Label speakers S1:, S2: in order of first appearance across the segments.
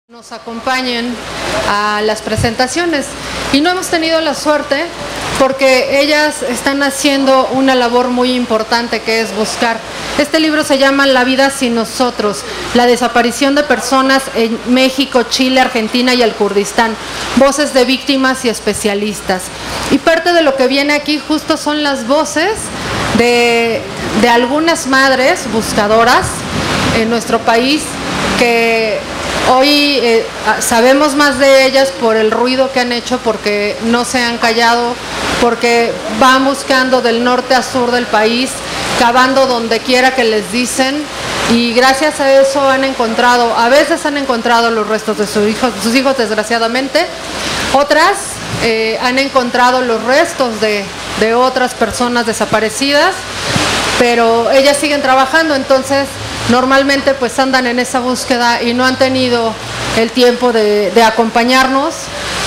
S1: Nos acompañen a las presentaciones y no hemos tenido la suerte porque ellas están haciendo una labor muy importante, que es buscar. Este libro se llama La vida sin nosotros, la desaparición de personas en México, Chile, Argentina y el Kurdistán, voces de víctimas y especialistas. Y parte de lo que viene aquí justo son las voces de algunas madres buscadoras en nuestro país que hoy sabemos más de ellas por el ruido que han hecho, porque no se han callado, porque van buscando del norte a sur del país, cavando donde quiera que les dicen, y gracias a eso han encontrado, a veces han encontrado los restos de sus hijos desgraciadamente, otras han encontrado los restos de otras personas desaparecidas, pero ellas siguen trabajando. Entonces normalmente pues andan en esa búsqueda y no han tenido el tiempo de acompañarnos,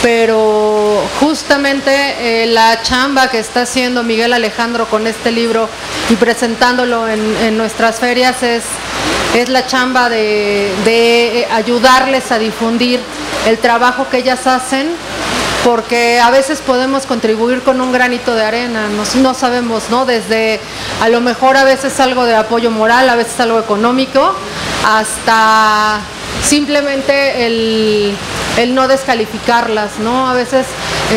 S1: pero justamente la chamba que está haciendo Miguel Alejandro con este libro y presentándolo en nuestras ferias es la chamba de ayudarles a difundir el trabajo que ellas hacen, porque a veces podemos contribuir con un granito de arena, no sabemos, ¿no? Desde a lo mejor a veces algo de apoyo moral, a veces algo económico, hasta simplemente el no descalificarlas, ¿no? A veces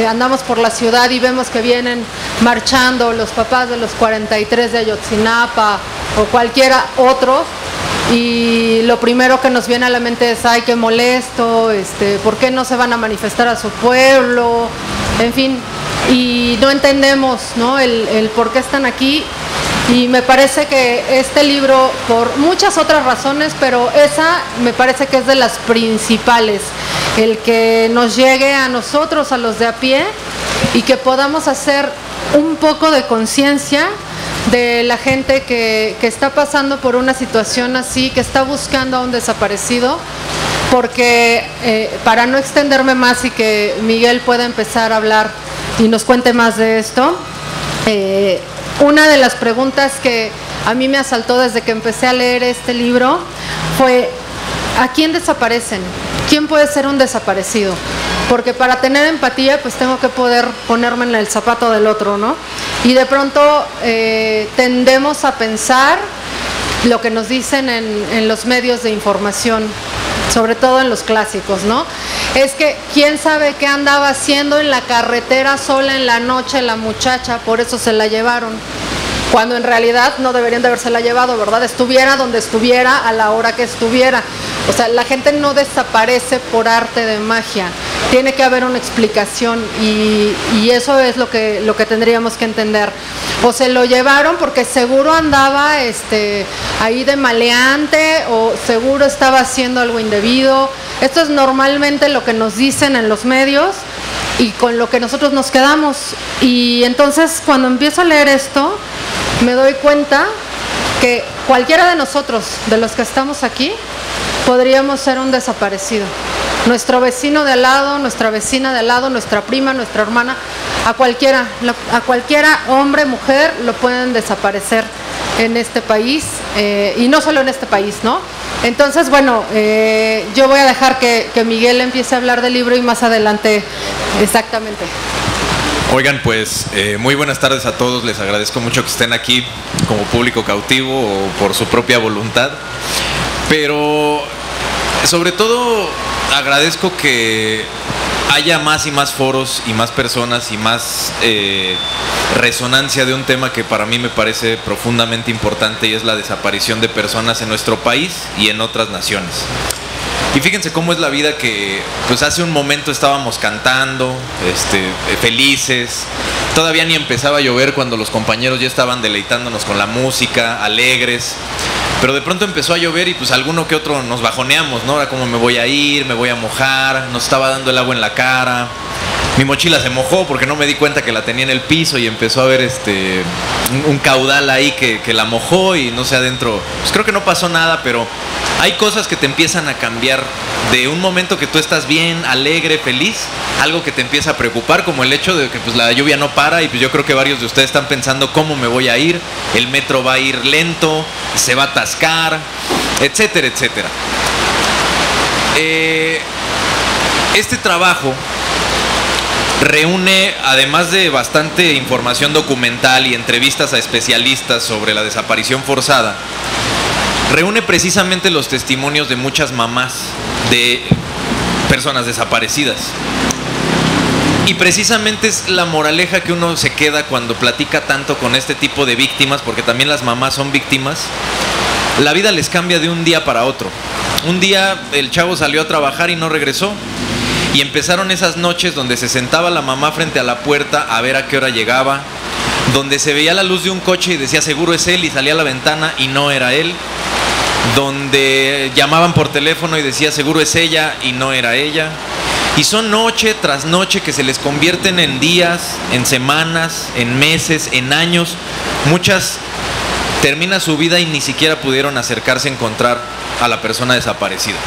S1: andamos por la ciudad y vemos que vienen marchando los papás de los 43 de Ayotzinapa o cualquiera otro, y lo primero que nos viene a la mente es ay, qué molesto, ¿por qué no se van a manifestar a su pueblo? En fin, y no entendemos, ¿no? el por qué están aquí. Y me parece que este libro, por muchas otras razones, pero esa me parece que es de las principales, el que nos llegue a nosotros, a los de a pie, y que podamos hacer un poco de conciencia de la gente que está pasando por una situación así, que está buscando a un desaparecido, porque para no extenderme más y que Miguel pueda empezar a hablar y nos cuente más de esto, una de las preguntas que a mí me asaltó desde que empecé a leer este libro fue: ¿a quién desaparecen? ¿Quién puede ser un desaparecido? Porque para tener empatía pues tengo que poder ponerme en el zapato del otro, ¿no? Y de pronto tendemos a pensar lo que nos dicen en los medios de información, sobre todo en los clásicos, ¿no? Es que quién sabe qué andaba haciendo en la carretera sola en la noche la muchacha, por eso se la llevaron, cuando en realidad no deberían de habérsela llevado, ¿verdad? Estuviera donde estuviera, a la hora que estuviera. O sea, la gente no desaparece por arte de magia, tiene que haber una explicación, y eso es lo que tendríamos que entender. O se lo llevaron porque seguro andaba ahí de maleante, o seguro estaba haciendo algo indebido. Esto es normalmente lo que nos dicen en los medios y con lo que nosotros nos quedamos. Y entonces cuando empiezo a leer esto me doy cuenta que cualquiera de nosotros, de los que estamos aquí, podríamos ser un desaparecido. Nuestro vecino de al lado, nuestra vecina de al lado, nuestra prima, nuestra hermana, a cualquiera, hombre, mujer, lo pueden desaparecer en este país, y no solo en este país, ¿no? Entonces, bueno, yo voy a dejar que Miguel empiece a hablar del libro y más adelante exactamente.
S2: Oigan, pues muy buenas tardes a todos, les agradezco mucho que estén aquí como público cautivo o por su propia voluntad, pero sobre todo agradezco que haya más y más foros y más personas y más resonancia de un tema que para mí me parece profundamente importante, y es la desaparición de personas en nuestro país y en otras naciones. Y fíjense cómo es la vida, que pues hace un momento estábamos cantando, felices, todavía ni empezaba a llover cuando los compañeros ya estaban deleitándonos con la música, alegres, pero de pronto empezó a llover y pues alguno que otro nos bajoneamos, ¿no? Ahora cómo me voy a ir, me voy a mojar, nos estaba dando el agua en la cara. Mi mochila se mojó porque no me di cuenta que la tenía en el piso y empezó a haber un caudal ahí que la mojó, y no sé adentro, pues creo que no pasó nada, pero hay cosas que te empiezan a cambiar de un momento que tú estás bien, alegre, feliz, algo que te empieza a preocupar, como el hecho de que pues la lluvia no para, y pues yo creo que varios de ustedes están pensando cómo me voy a ir, el metro va a ir lento, se va a atascar, etcétera, etcétera. Este trabajo reúne, además de bastante información documental y entrevistas a especialistas sobre la desaparición forzada, reúne precisamente los testimonios de muchas mamás de personas desaparecidas. Y precisamente es la moraleja que uno se queda cuando platica tanto con este tipo de víctimas, porque también las mamás son víctimas. La vida les cambia de un día para otro. Un día el chavo salió a trabajar y no regresó. Y empezaron esas noches donde se sentaba la mamá frente a la puerta a ver a qué hora llegaba, donde se veía la luz de un coche y decía seguro es él, y salía a la ventana y no era él, donde llamaban por teléfono y decía seguro es ella y no era ella. Y son noche tras noche que se les convierten en días, en semanas, en meses, en años. Muchas terminan su vida y ni siquiera pudieron acercarse a encontrar a la persona desaparecida.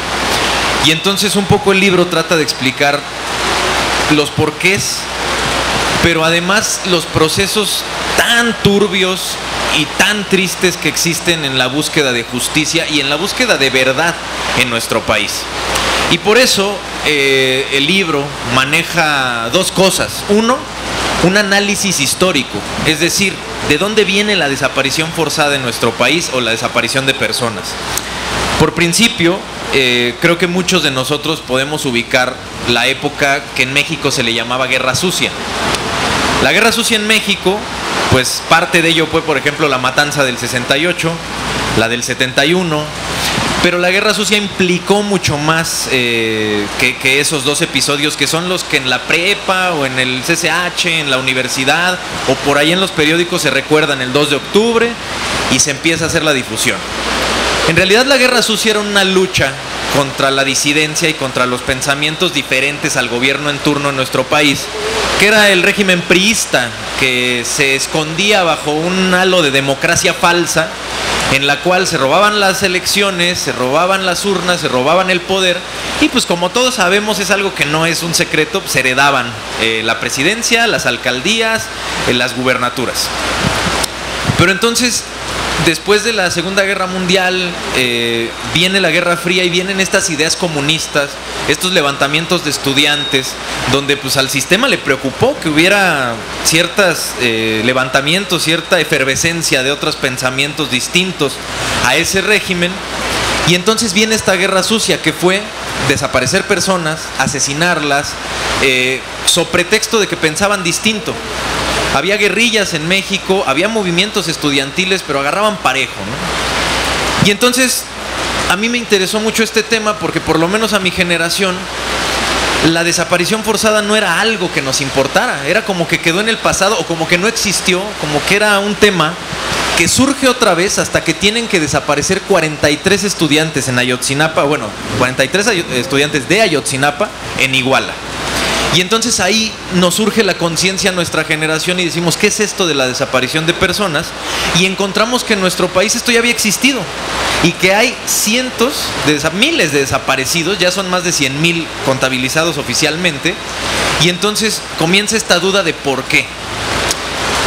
S2: Y entonces un poco el libro trata de explicar los porqués, pero además los procesos tan turbios y tan tristes que existen en la búsqueda de justicia y en la búsqueda de verdad en nuestro país. Y por eso el libro maneja dos cosas. Uno, un análisis histórico, es decir, de dónde viene la desaparición forzada en nuestro país o la desaparición de personas. Por principio, creo que muchos de nosotros podemos ubicar la época que en México se le llamaba Guerra Sucia. La Guerra Sucia en México, pues parte de ello fue, por ejemplo, la matanza del 68, la del 71, pero la Guerra Sucia implicó mucho más que esos dos episodios, que son los que en la prepa o en el CCH, en la universidad o por ahí en los periódicos se recuerdan el 2 de octubre y se empieza a hacer la difusión. En realidad la Guerra Sucia era una lucha contra la disidencia y contra los pensamientos diferentes al gobierno en turno en nuestro país, que era el régimen priista, que se escondía bajo un halo de democracia falsa, en la cual se robaban las elecciones, se robaban las urnas, se robaban el poder, y pues como todos sabemos, es algo que no es un secreto, se heredaban la presidencia, las alcaldías, las gubernaturas. Pero entonces, después de la Segunda Guerra Mundial, viene la Guerra Fría y vienen estas ideas comunistas, estos levantamientos de estudiantes, donde pues al sistema le preocupó que hubiera ciertos levantamientos, cierta efervescencia de otros pensamientos distintos a ese régimen. Y entonces viene esta Guerra Sucia, que fue desaparecer personas, asesinarlas, sobre pretexto de que pensaban distinto. Había guerrillas en México, había movimientos estudiantiles, pero agarraban parejo, ¿no? Y entonces a mí me interesó mucho este tema porque por lo menos a mi generación la desaparición forzada no era algo que nos importara, era como que quedó en el pasado o como que no existió, como que era un tema que surge otra vez hasta que tienen que desaparecer 43 estudiantes en Ayotzinapa, bueno, 43 estudiantes de Ayotzinapa en Iguala. Y entonces ahí nos surge la conciencia a nuestra generación y decimos, ¿qué es esto de la desaparición de personas? Y encontramos que en nuestro país esto ya había existido y que hay miles de desaparecidos, ya son más de 100,000 contabilizados oficialmente, y entonces comienza esta duda de por qué.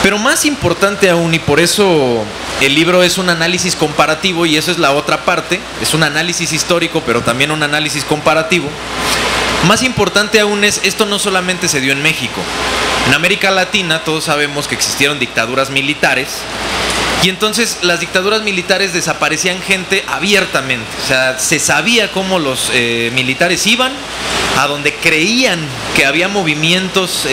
S2: Pero más importante aún, y por eso el libro es un análisis comparativo, y eso es la otra parte, es un análisis histórico, pero también un análisis comparativo. Más importante aún es, esto no solamente se dio en México. En América Latina todos sabemos que existieron dictaduras militares, y entonces las dictaduras militares desaparecían gente abiertamente. O sea, se sabía cómo los militares iban a donde creían que había movimientos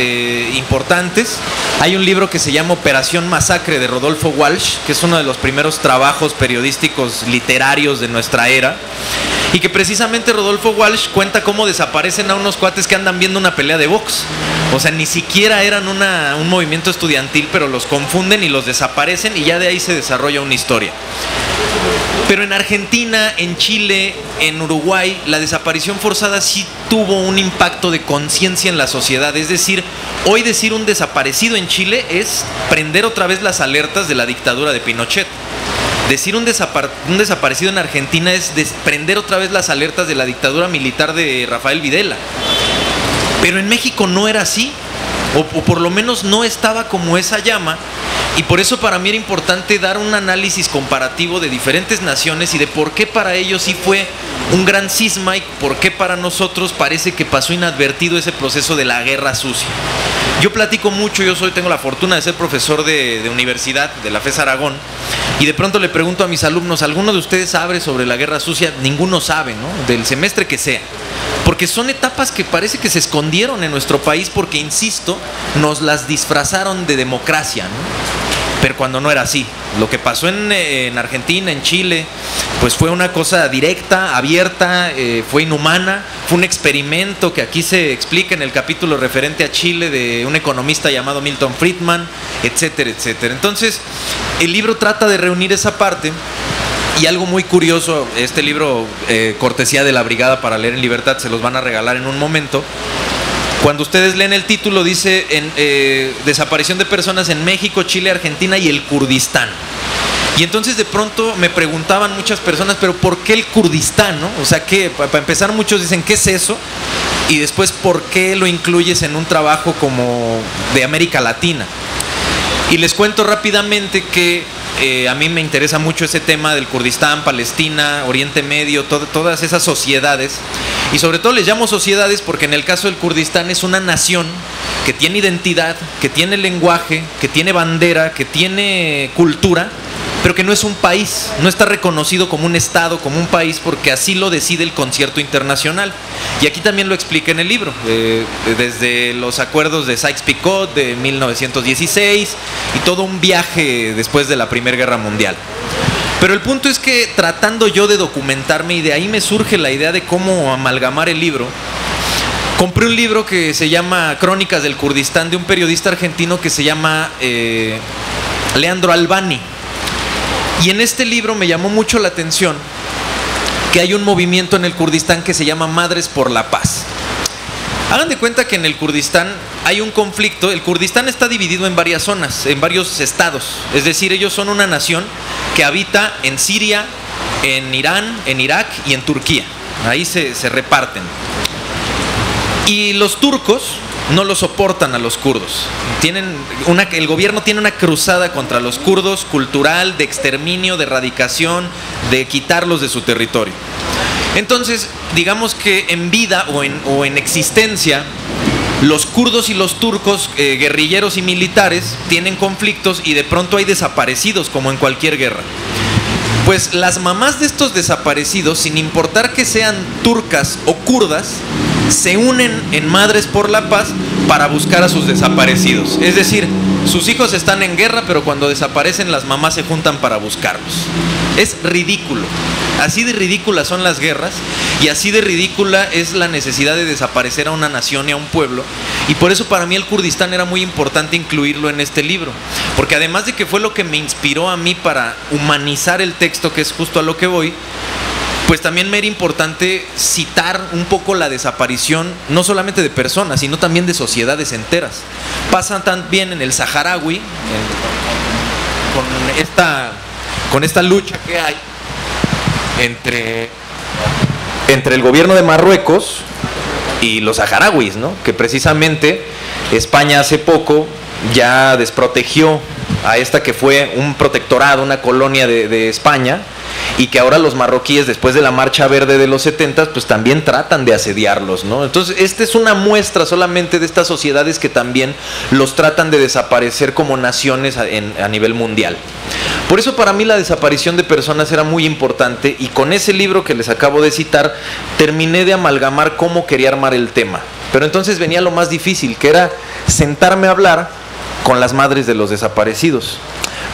S2: importantes. Hay un libro que se llama Operación Masacre de Rodolfo Walsh, que es uno de los primeros trabajos periodísticos literarios de nuestra era, y que precisamente Rodolfo Walsh cuenta cómo desaparecen a unos cuates que andan viendo una pelea de box. O sea, ni siquiera eran un movimiento estudiantil, pero los confunden y los desaparecen, y ya de ahí se desarrolla una historia. Pero en Argentina, en Chile, en Uruguay, la desaparición forzada sí tuvo un impacto de conciencia en la sociedad. Es decir, hoy decir un desaparecido en Chile es prender otra vez las alertas de la dictadura de Pinochet. Decir un desaparecido en Argentina es prender otra vez las alertas de la dictadura militar de Rafael Videla. Pero en México no era así, o por lo menos no estaba como esa llama, y por eso para mí era importante dar un análisis comparativo de diferentes naciones y de por qué para ellos sí fue un gran cisma y por qué para nosotros parece que pasó inadvertido ese proceso de la guerra sucia. Yo platico mucho, tengo la fortuna de ser profesor de universidad, de la FES Aragón, y de pronto le pregunto a mis alumnos, ¿alguno de ustedes sabe sobre la guerra sucia? Ninguno sabe, ¿no? Del semestre que sea. Porque son etapas que parece que se escondieron en nuestro país porque, insisto, nos las disfrazaron de democracia, ¿no? Pero cuando no era así. Lo que pasó en Argentina, en Chile, pues fue una cosa directa, abierta, fue inhumana, fue un experimento que aquí se explica en el capítulo referente a Chile de un economista llamado Milton Friedman, etcétera, etcétera. Entonces, el libro trata de reunir esa parte. Y algo muy curioso, este libro, cortesía de la Brigada para Leer en Libertad, se los van a regalar en un momento. Cuando ustedes leen el título dice desaparición de personas en México, Chile, Argentina y el Kurdistán. Y entonces de pronto me preguntaban muchas personas, pero ¿por qué el Kurdistán, no? O sea, que para empezar muchos dicen, ¿qué es eso? Y después, ¿por qué lo incluyes en un trabajo como de América Latina? Y les cuento rápidamente que a mí me interesa mucho ese tema del Kurdistán, Palestina, Oriente Medio, todas esas sociedades. Y sobre todo les llamo sociedades porque en el caso del Kurdistán es una nación que tiene identidad, que tiene lenguaje, que tiene bandera, que tiene cultura, pero que no es un país, no está reconocido como un estado, como un país, porque así lo decide el concierto internacional. Y aquí también lo explica en el libro, desde los acuerdos de Sykes-Picot de 1916 y todo un viaje después de la Primera Guerra Mundial. Pero el punto es que tratando yo de documentarme, y de ahí me surge la idea de cómo amalgamar el libro, compré un libro que se llama Crónicas del Kurdistán, de un periodista argentino que se llama Leandro Albani. Y en este libro me llamó mucho la atención que hay un movimiento en el Kurdistán que se llama Madres por la Paz. Hagan de cuenta que en el Kurdistán hay un conflicto. El Kurdistán está dividido en varias zonas, en varios estados. Es decir, ellos son una nación que habita en Siria, en Irán, en Irak y en Turquía. Ahí se reparten. Y los turcos no lo soportan a los kurdos. El gobierno tiene una cruzada contra los kurdos, cultural, de exterminio, de erradicación, de quitarlos de su territorio. Entonces, digamos que en vida o en existencia, los kurdos y los turcos, guerrilleros y militares, tienen conflictos y de pronto hay desaparecidos, como en cualquier guerra. Pues las mamás de estos desaparecidos, sin importar que sean turcas o kurdas, se unen en Madres por la Paz para buscar a sus desaparecidos. Es decir, sus hijos están en guerra, pero cuando desaparecen las mamás se juntan para buscarlos. Es ridículo. Así de ridículas son las guerras y así de ridícula es la necesidad de desaparecer a una nación y a un pueblo. Y por eso para mí el Kurdistán era muy importante incluirlo en este libro. Porque además de que fue lo que me inspiró a mí para humanizar el texto, que es justo a lo que voy, pues también me era importante citar un poco la desaparición, no solamente de personas, sino también de sociedades enteras. Pasa también en el saharaui, con esta lucha que hay entre el gobierno de Marruecos y los saharauis, ¿no? Que precisamente España hace poco ya desprotegió a esta que fue un protectorado, una colonia de España, y que ahora los marroquíes, después de la Marcha Verde de los 70, pues también tratan de asediarlos, ¿no? Entonces, esta es una muestra solamente de estas sociedades que también los tratan de desaparecer como naciones a nivel mundial. Por eso para mí la desaparición de personas era muy importante, y con ese libro que les acabo de citar, terminé de amalgamar cómo quería armar el tema. Pero entonces venía lo más difícil, que era sentarme a hablar con las madres de los desaparecidos.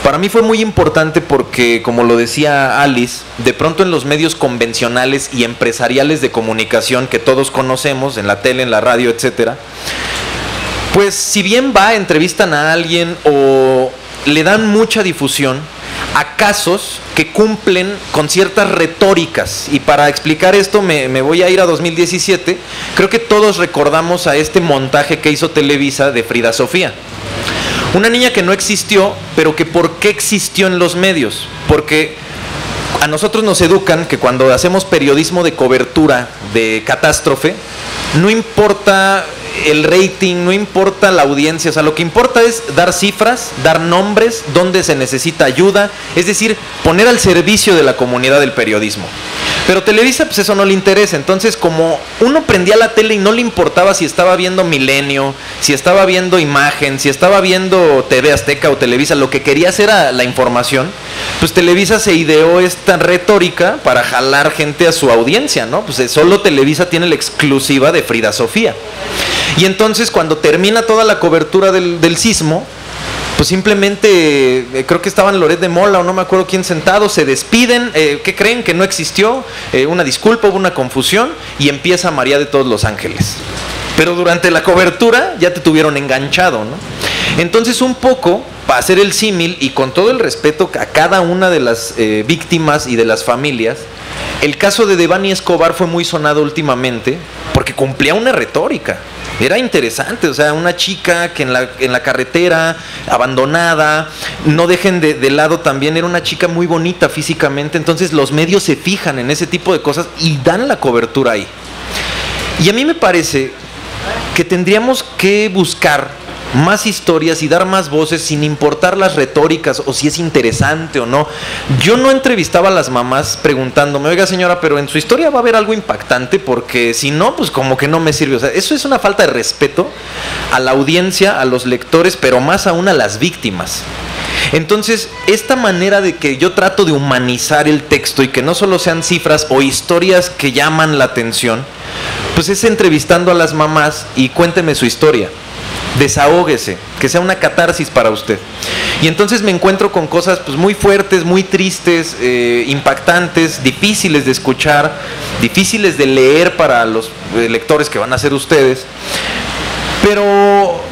S2: Para mí fue muy importante porque, como lo decía Alice, de pronto en los medios convencionales y empresariales de comunicación que todos conocemos, en la tele, en la radio, etcétera, pues si bien entrevistan a alguien o le dan mucha difusión a casos que cumplen con ciertas retóricas. Y para explicar esto me voy a ir a 2017. Creo que todos recordamos a este montaje que hizo Televisa de Frida Sofía. Una niña que no existió, pero que ¿por qué existió en los medios? Porque a nosotros nos educan que cuando hacemos periodismo de cobertura de catástrofe, no importa el rating, no importa la audiencia, o sea, lo que importa es dar cifras, dar nombres, dónde se necesita ayuda, es decir, poner al servicio de la comunidad del periodismo. Pero Televisa, pues eso no le interesa. Entonces, como uno prendía la tele y no le importaba si estaba viendo Milenio, si estaba viendo Imagen, si estaba viendo TV Azteca o Televisa, lo que quería hacer era la información, pues Televisa se ideó esta retórica para jalar gente a su audiencia, ¿no? Pues solo Televisa tiene la exclusiva de Frida Sofía. Y entonces, cuando termina toda la cobertura del sismo, pues simplemente, creo que estaban Loret de Mola o no me acuerdo quién sentados, se despiden, ¿qué creen? Que no existió, una disculpa, hubo una confusión y empieza María de todos los Ángeles. Pero durante la cobertura ya te tuvieron enganchado, ¿no? Entonces, un poco, para hacer el símil y con todo el respeto a cada una de las víctimas y de las familias, el caso de Devani Escobar fue muy sonado últimamente porque cumplía una retórica. Era interesante, o sea, una chica que en la carretera, abandonada, no dejen de lado también, era una chica muy bonita físicamente, entonces los medios se fijan en ese tipo de cosas y dan la cobertura ahí. Y a mí me parece que tendríamos que buscar más historias y dar más voces sin importar las retóricas o si es interesante o no. Yo no entrevistaba a las mamás preguntándome, oiga señora, pero en su historia va a haber algo impactante, porque si no, pues como que no me sirve. O sea, eso es una falta de respeto a la audiencia, a los lectores, pero más aún a las víctimas. Entonces, esta manera de que yo trato de humanizar el texto y que no solo sean cifras o historias que llaman la atención, pues es entrevistando a las mamás y cuénteme su historia. Desahóguese, que sea una catarsis para usted. Y entonces me encuentro con cosas pues muy fuertes, muy tristes, impactantes, difíciles de escuchar, difíciles de leer para los lectores que van a ser ustedes, pero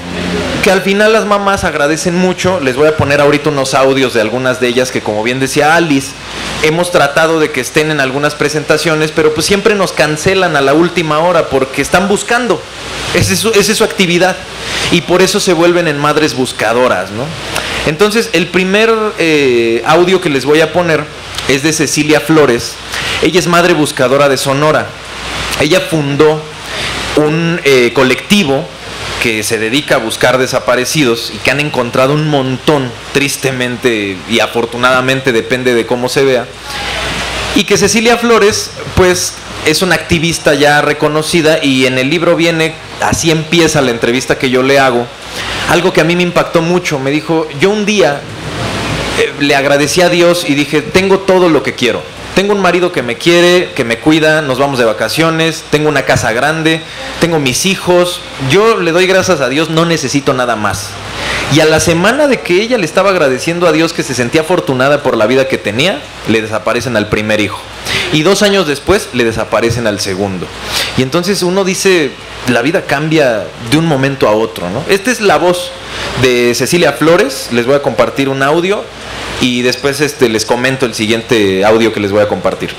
S2: que al final las mamás agradecen mucho. Les voy a poner ahorita unos audios de algunas de ellas que, como bien decía Alice, hemos tratado de que estén en algunas presentaciones, pero pues siempre nos cancelan a la última hora porque están buscando. Esa es su actividad y por eso se vuelven en madres buscadoras, ¿no? Entonces, el primer audio que les voy a poner es de Cecilia Flores. Ella es madre buscadora de Sonora. Ella fundó un colectivo que se dedica a buscar desaparecidos y que han encontrado un montón, tristemente y afortunadamente, depende de cómo se vea. Y que Cecilia Flores, pues, es una activista ya reconocida, y en el libro viene, así empieza la entrevista que yo le hago, algo que a mí me impactó mucho. Me dijo, yo un día le agradecí a Dios y dije, tengo todo lo que quiero. Tengo un marido que me quiere, que me cuida, nos vamos de vacaciones, tengo una casa grande, tengo mis hijos, yo le doy gracias a Dios, no necesito nada más. Y a la semana de que ella le estaba agradeciendo a Dios que se sentía afortunada por la vida que tenía, le desaparecen al primer hijo. Y 2 años después le desaparecen al segundo. Y entonces uno dice, la vida cambia de un momento a otro, ¿no? Esta es la voz de Cecilia Flores. Les voy a compartir un audio y después les comento el siguiente audio que les voy a compartir.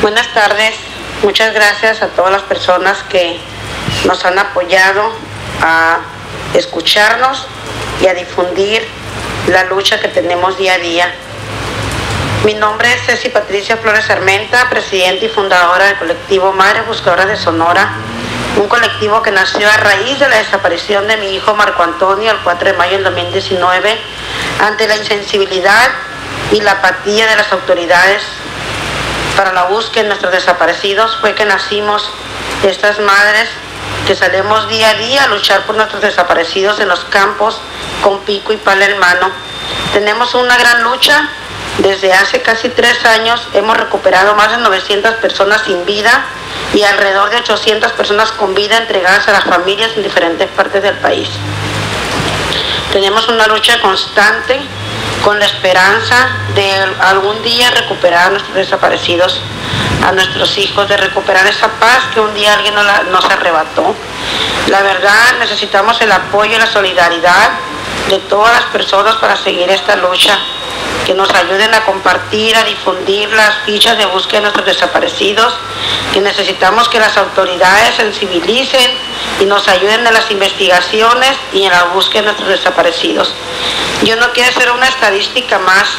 S3: Buenas tardes. Muchas gracias a todas las personas que nos han apoyado a escucharnos y a difundir la lucha que tenemos día a día. Mi nombre es Ceci Patricia Flores Armenta, presidenta y fundadora del colectivo Madre Buscadora de Sonora, un colectivo que nació a raíz de la desaparición de mi hijo Marco Antonio el 4 de mayo del 2019, ante la insensibilidad y la apatía de las autoridades para la búsqueda de nuestros desaparecidos. Fue que nacimos estas madres que salimos día a día a luchar por nuestros desaparecidos en los campos con pico y pala en mano. Tenemos una gran lucha. Desde hace casi 3 años hemos recuperado más de 900 personas sin vida y alrededor de 800 personas con vida entregadas a las familias en diferentes partes del país. Tenemos una lucha constante con la esperanza de algún día recuperar a nuestros desaparecidos, a nuestros hijos, de recuperar esa paz que un día alguien nos arrebató. La verdad, necesitamos el apoyo y la solidaridad de todas las personas para seguir esta lucha, que nos ayuden a compartir, a difundir las fichas de búsqueda de nuestros desaparecidos, que necesitamos que las autoridades sensibilicen y nos ayuden en las investigaciones y en la búsqueda de nuestros desaparecidos. Yo no quiero ser una estadística más.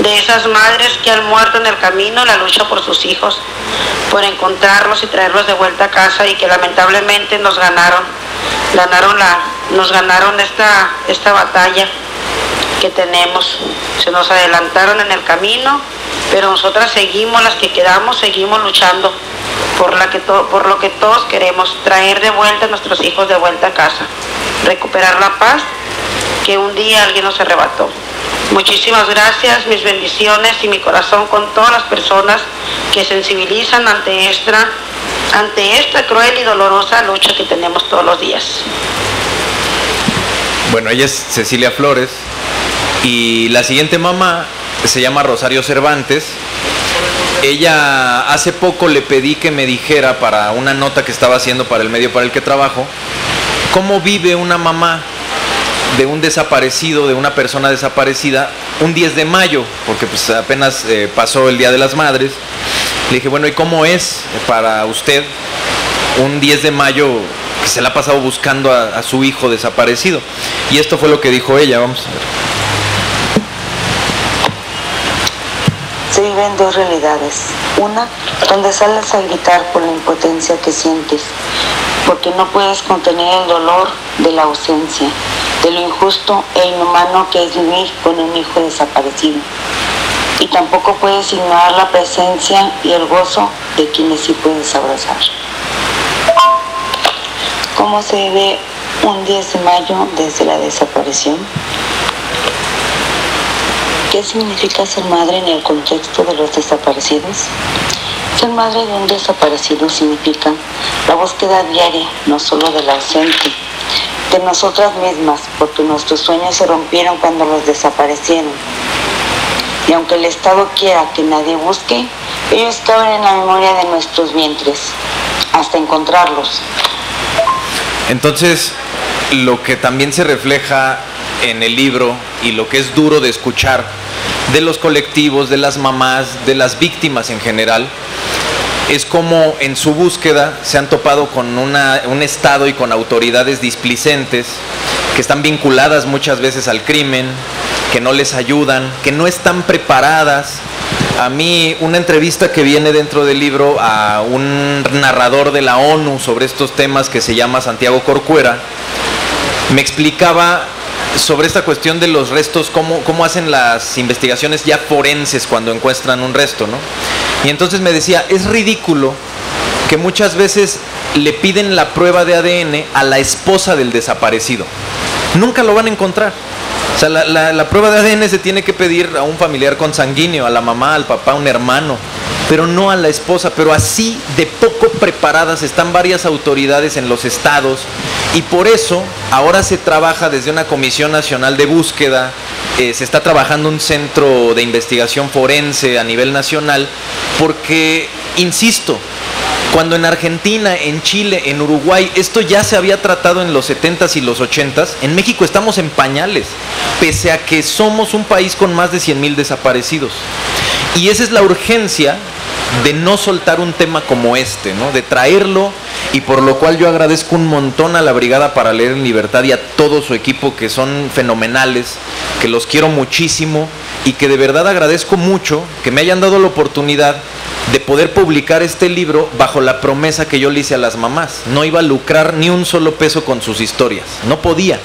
S3: de esas madres que han muerto en el camino en la lucha por sus hijos, por encontrarlos y traerlos de vuelta a casa, y que lamentablemente nos ganaron esta batalla que tenemos. Se nos adelantaron en el camino, pero nosotras seguimos, las que quedamos, seguimos luchando por lo que todos queremos: traer de vuelta a nuestros hijos de vuelta a casa, recuperar la paz que un día alguien nos arrebató. Muchísimas gracias, mis bendiciones y mi corazón con todas las personas que sensibilizan ante esta cruel y dolorosa lucha que tenemos todos los días.
S2: Bueno, ella es Cecilia Flores, y la siguiente mamá se llama Rosario Cervantes. Ella, hace poco le pedí que me dijera, para una nota que estaba haciendo para el medio para el que trabajo, cómo vive una mamá de un desaparecido, de una persona desaparecida, un 10 de mayo, porque pues apenas pasó el Día de las Madres. Le dije, bueno, ¿y cómo es para usted un 10 de mayo que se la ha pasado buscando a su hijo desaparecido? Y esto fue lo que dijo ella, vamos a ver.
S4: Se viven dos realidades. Una, donde sales a gritar por la impotencia que sientes, porque no puedes contener el dolor de la ausencia, de lo injusto e inhumano que es vivir con un hijo desaparecido. Y tampoco puedes ignorar la presencia y el gozo de quienes sí puedes abrazar. ¿Cómo se vive un 10 de mayo desde la desaparición? ¿Qué significa ser madre en el contexto de los desaparecidos? Ser madre de un desaparecido significa la búsqueda diaria, no solo del ausente, de nosotras mismas, porque nuestros sueños se rompieron cuando los desaparecieron. Y aunque el Estado quiera que nadie busque, ellos caben en la memoria de nuestros vientres, hasta encontrarlos.
S2: Entonces, lo que también se refleja en el libro, y lo que es duro de escuchar de los colectivos, de las mamás, de las víctimas en general, es como en su búsqueda se han topado con un Estado y con autoridades displicentes que están vinculadas muchas veces al crimen, que no les ayudan, que no están preparadas. A mí, una entrevista que viene dentro del libro a un narrador de la ONU sobre estos temas, que se llama Santiago Corcuera, me explicaba sobre esta cuestión de los restos, cómo hacen las investigaciones ya forenses cuando encuentran un resto, ¿no? Y entonces me decía, es ridículo que muchas veces le piden la prueba de ADN a la esposa del desaparecido. Nunca lo van a encontrar. O sea, la prueba de ADN se tiene que pedir a un familiar consanguíneo, a la mamá, al papá, a un hermano, pero no a la esposa. Pero así de poco preparadas están varias autoridades en los estados, y por eso ahora se trabaja desde una Comisión Nacional de Búsqueda, se está trabajando un centro de investigación forense a nivel nacional, porque, insisto, cuando en Argentina, en Chile, en Uruguay, esto ya se había tratado en los 70s y los 80s, en México estamos en pañales, pese a que somos un país con más de 100,000 desaparecidos. Y esa es la urgencia de no soltar un tema como este, ¿no? De traerlo, y por lo cual yo agradezco un montón a la Brigada para Leer en Libertad y a todo su equipo, que son fenomenales, que los quiero muchísimo, y que de verdad agradezco mucho que me hayan dado la oportunidad de poder publicar este libro bajo la promesa que yo le hice a las mamás. No iba a lucrar ni un solo peso con sus historias, no podía.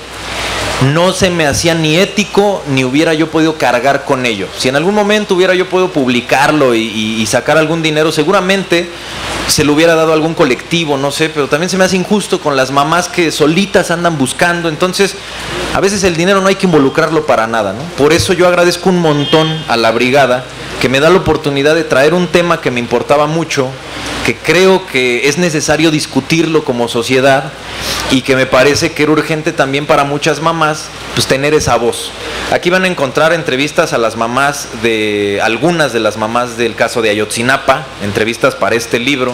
S2: No se me hacía ni ético, ni hubiera yo podido cargar con ello. Si en algún momento hubiera yo podido publicarlo y sacar algún dinero, seguramente se lo hubiera dado a algún colectivo, no sé, pero también se me hace injusto con las mamás que solitas andan buscando. Entonces, a veces el dinero no hay que involucrarlo para nada, ¿no? Por eso yo agradezco un montón a la Brigada, que me da la oportunidad de traer un tema que me importaba mucho, que creo que es necesario discutirlo como sociedad, y que me parece que era urgente también para muchas mamás, pues tener esa voz. Aquí van a encontrar entrevistas a las mamás de algunas de las mamás del caso de Ayotzinapa, entrevistas para este libro.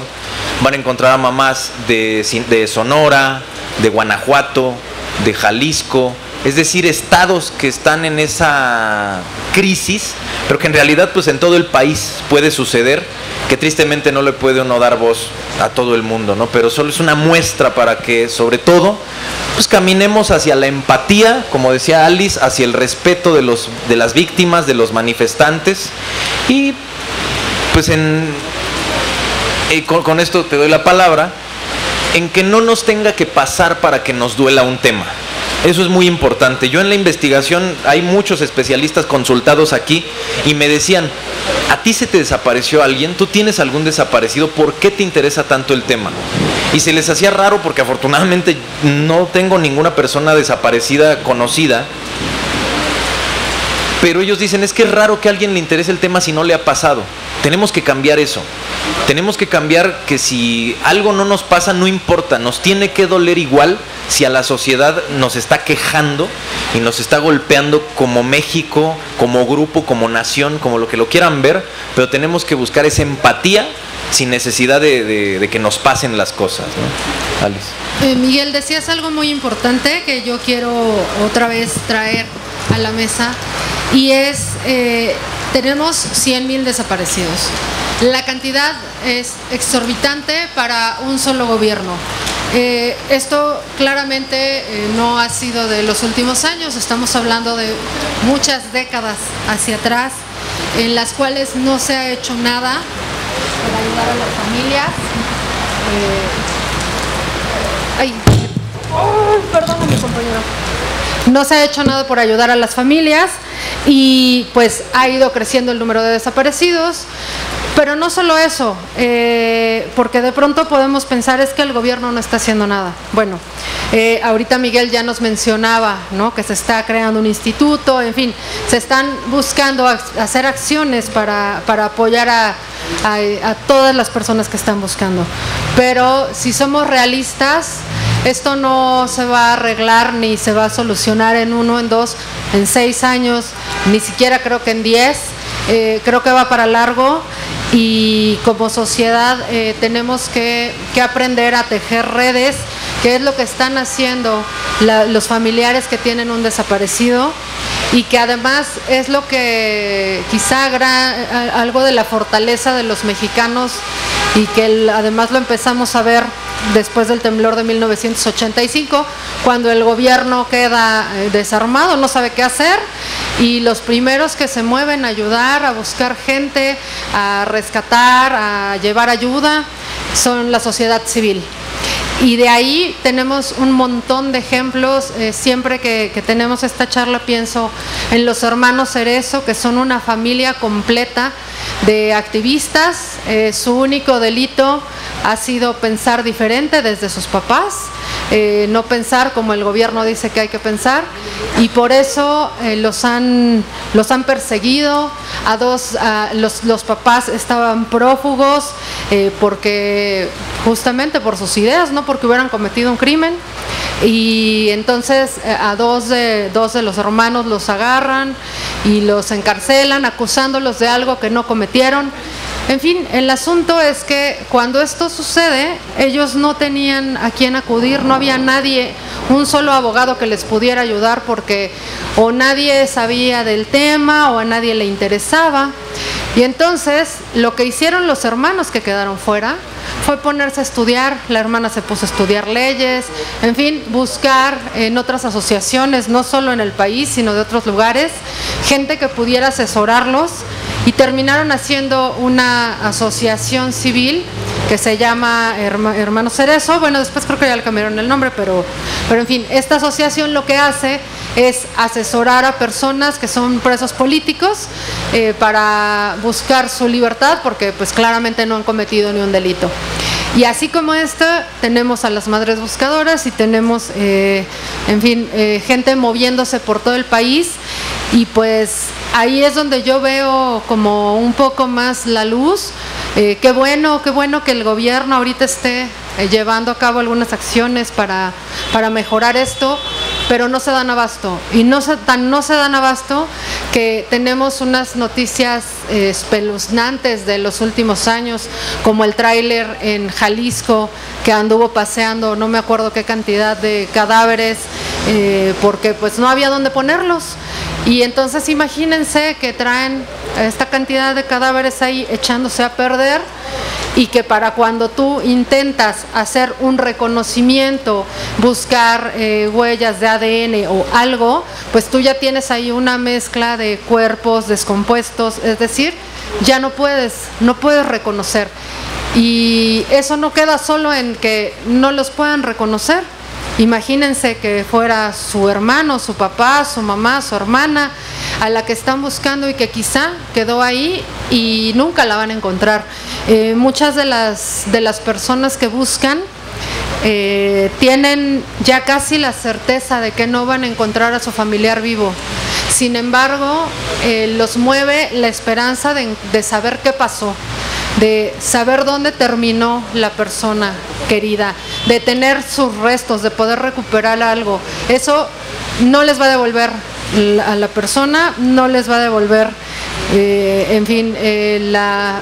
S2: Van a encontrar a mamás de Sonora, de Guanajuato, de Jalisco, es decir, estados que están en esa crisis, pero que en realidad pues en todo el país puede suceder, que tristemente no le puede uno dar voz a todo el mundo, ¿no? Pero solo es una muestra para que, sobre todo, pues caminemos hacia la empatía, como decía Alice, hacia el respeto de las víctimas, de los manifestantes, y pues con esto te doy la palabra, en que no nos tenga que pasar para que nos duela un tema. Eso es muy importante. Yo en la investigación, hay muchos especialistas consultados aquí y me decían, ¿a ti se te desapareció alguien? ¿Tú tienes algún desaparecido? ¿Por qué te interesa tanto el tema? Y se les hacía raro porque afortunadamente no tengo ninguna persona desaparecida conocida. Pero ellos dicen, es que es raro que a alguien le interese el tema si no le ha pasado. Tenemos que cambiar eso. Tenemos que cambiar que si algo no nos pasa, no importa. Nos tiene que doler igual si a la sociedad nos está quejando y nos está golpeando como México, como grupo, como nación, como lo que lo quieran ver. Pero tenemos que buscar esa empatía sin necesidad de que nos pasen las cosas, ¿no? Alice.
S1: Miguel, decías algo muy importante que yo quiero otra vez traer a la mesa, y es, tenemos 100,000 desaparecidos. La cantidad es exorbitante para un solo gobierno. Esto claramente no ha sido de los últimos años, estamos hablando de muchas décadas hacia atrás, en las cuales no se ha hecho nada para ayudar a las familias. Perdóname, compañero. No se ha hecho nada por ayudar a las familias y pues ha ido creciendo el número de desaparecidos. Pero no solo eso, porque de pronto podemos pensar es que el gobierno no está haciendo nada. Bueno, ahorita Miguel ya nos mencionaba, ¿no?, que se está creando un instituto, en fin, se están buscando hacer acciones para apoyar a todas las personas que están buscando. Pero si somos realistas, esto no se va a arreglar ni se va a solucionar en 1, en 2, en 6 años, ni siquiera creo que en 10. Creo que va para largo y como sociedad tenemos que aprender a tejer redes, que es lo que están haciendo los familiares que tienen un desaparecido, y que además es lo que quizá algo de la fortaleza de los mexicanos, y que además lo empezamos a ver después del temblor de 1985, cuando el gobierno queda desarmado, no sabe qué hacer, y los primeros que se mueven a ayudar, a buscar gente, a rescatar, a llevar ayuda, son la sociedad civil. Y de ahí tenemos un montón de ejemplos. Siempre que tenemos esta charla pienso en los hermanos Cerezo, que son una familia completa de activistas. Su único delito ha sido pensar diferente desde sus papás, no pensar como el gobierno dice que hay que pensar, y por eso los han perseguido. Los papás estaban prófugos porque justamente por sus ideas, no porque hubieran cometido un crimen, y entonces a dos de los hermanos los agarran y los encarcelan acusándolos de algo que no cometieron. En fin, el asunto es que cuando esto sucede, ellos no tenían a quién acudir, no había nadie, un solo abogado que les pudiera ayudar, porque o nadie sabía del tema o a nadie le interesaba. Y entonces lo que hicieron los hermanos que quedaron fuera fue ponerse a estudiar. La hermana se puso a estudiar leyes, en fin, buscar en otras asociaciones, no solo en el país, sino de otros lugares, gente que pudiera asesorarlos, y terminaron haciendo una asociación civil que se llama Hermanos Cerezo. Bueno, después creo que ya le cambiaron el nombre, pero en fin, esta asociación lo que hace es asesorar a personas que son presos políticos para buscar su libertad, porque pues claramente no han cometido ni un delito. Y así como esta, tenemos a las madres buscadoras y tenemos, en fin, gente moviéndose por todo el país, y pues ahí es donde yo veo como un poco más la luz. Qué bueno que el gobierno ahorita esté llevando a cabo algunas acciones para mejorar esto, pero no se dan abasto, y no se dan abasto que tenemos unas noticias espeluznantes de los últimos años, como el tráiler en Jalisco que anduvo paseando no me acuerdo qué cantidad de cadáveres, porque pues no había dónde ponerlos. Y entonces imagínense que traen esta cantidad de cadáveres ahí echándose a perder, y que para cuando tú intentas hacer un reconocimiento, buscar huellas de ADN o algo, pues tú ya tienes ahí una mezcla de cuerpos descompuestos, es decir, ya no puedes reconocer. Y eso no queda solo en que no los puedan reconocer. Imagínense que fuera su hermano, su papá, su mamá, su hermana, a la que están buscando y que quizá quedó ahí y nunca la van a encontrar. Muchas de las personas que buscan tienen ya casi la certeza de que no van a encontrar a su familiar vivo. Sin embargo, los mueve la esperanza de saber qué pasó, de saber dónde terminó la persona querida, de tener sus restos, de poder recuperar algo. Eso no les va a devolver a la persona, no les va a devolver, en fin, la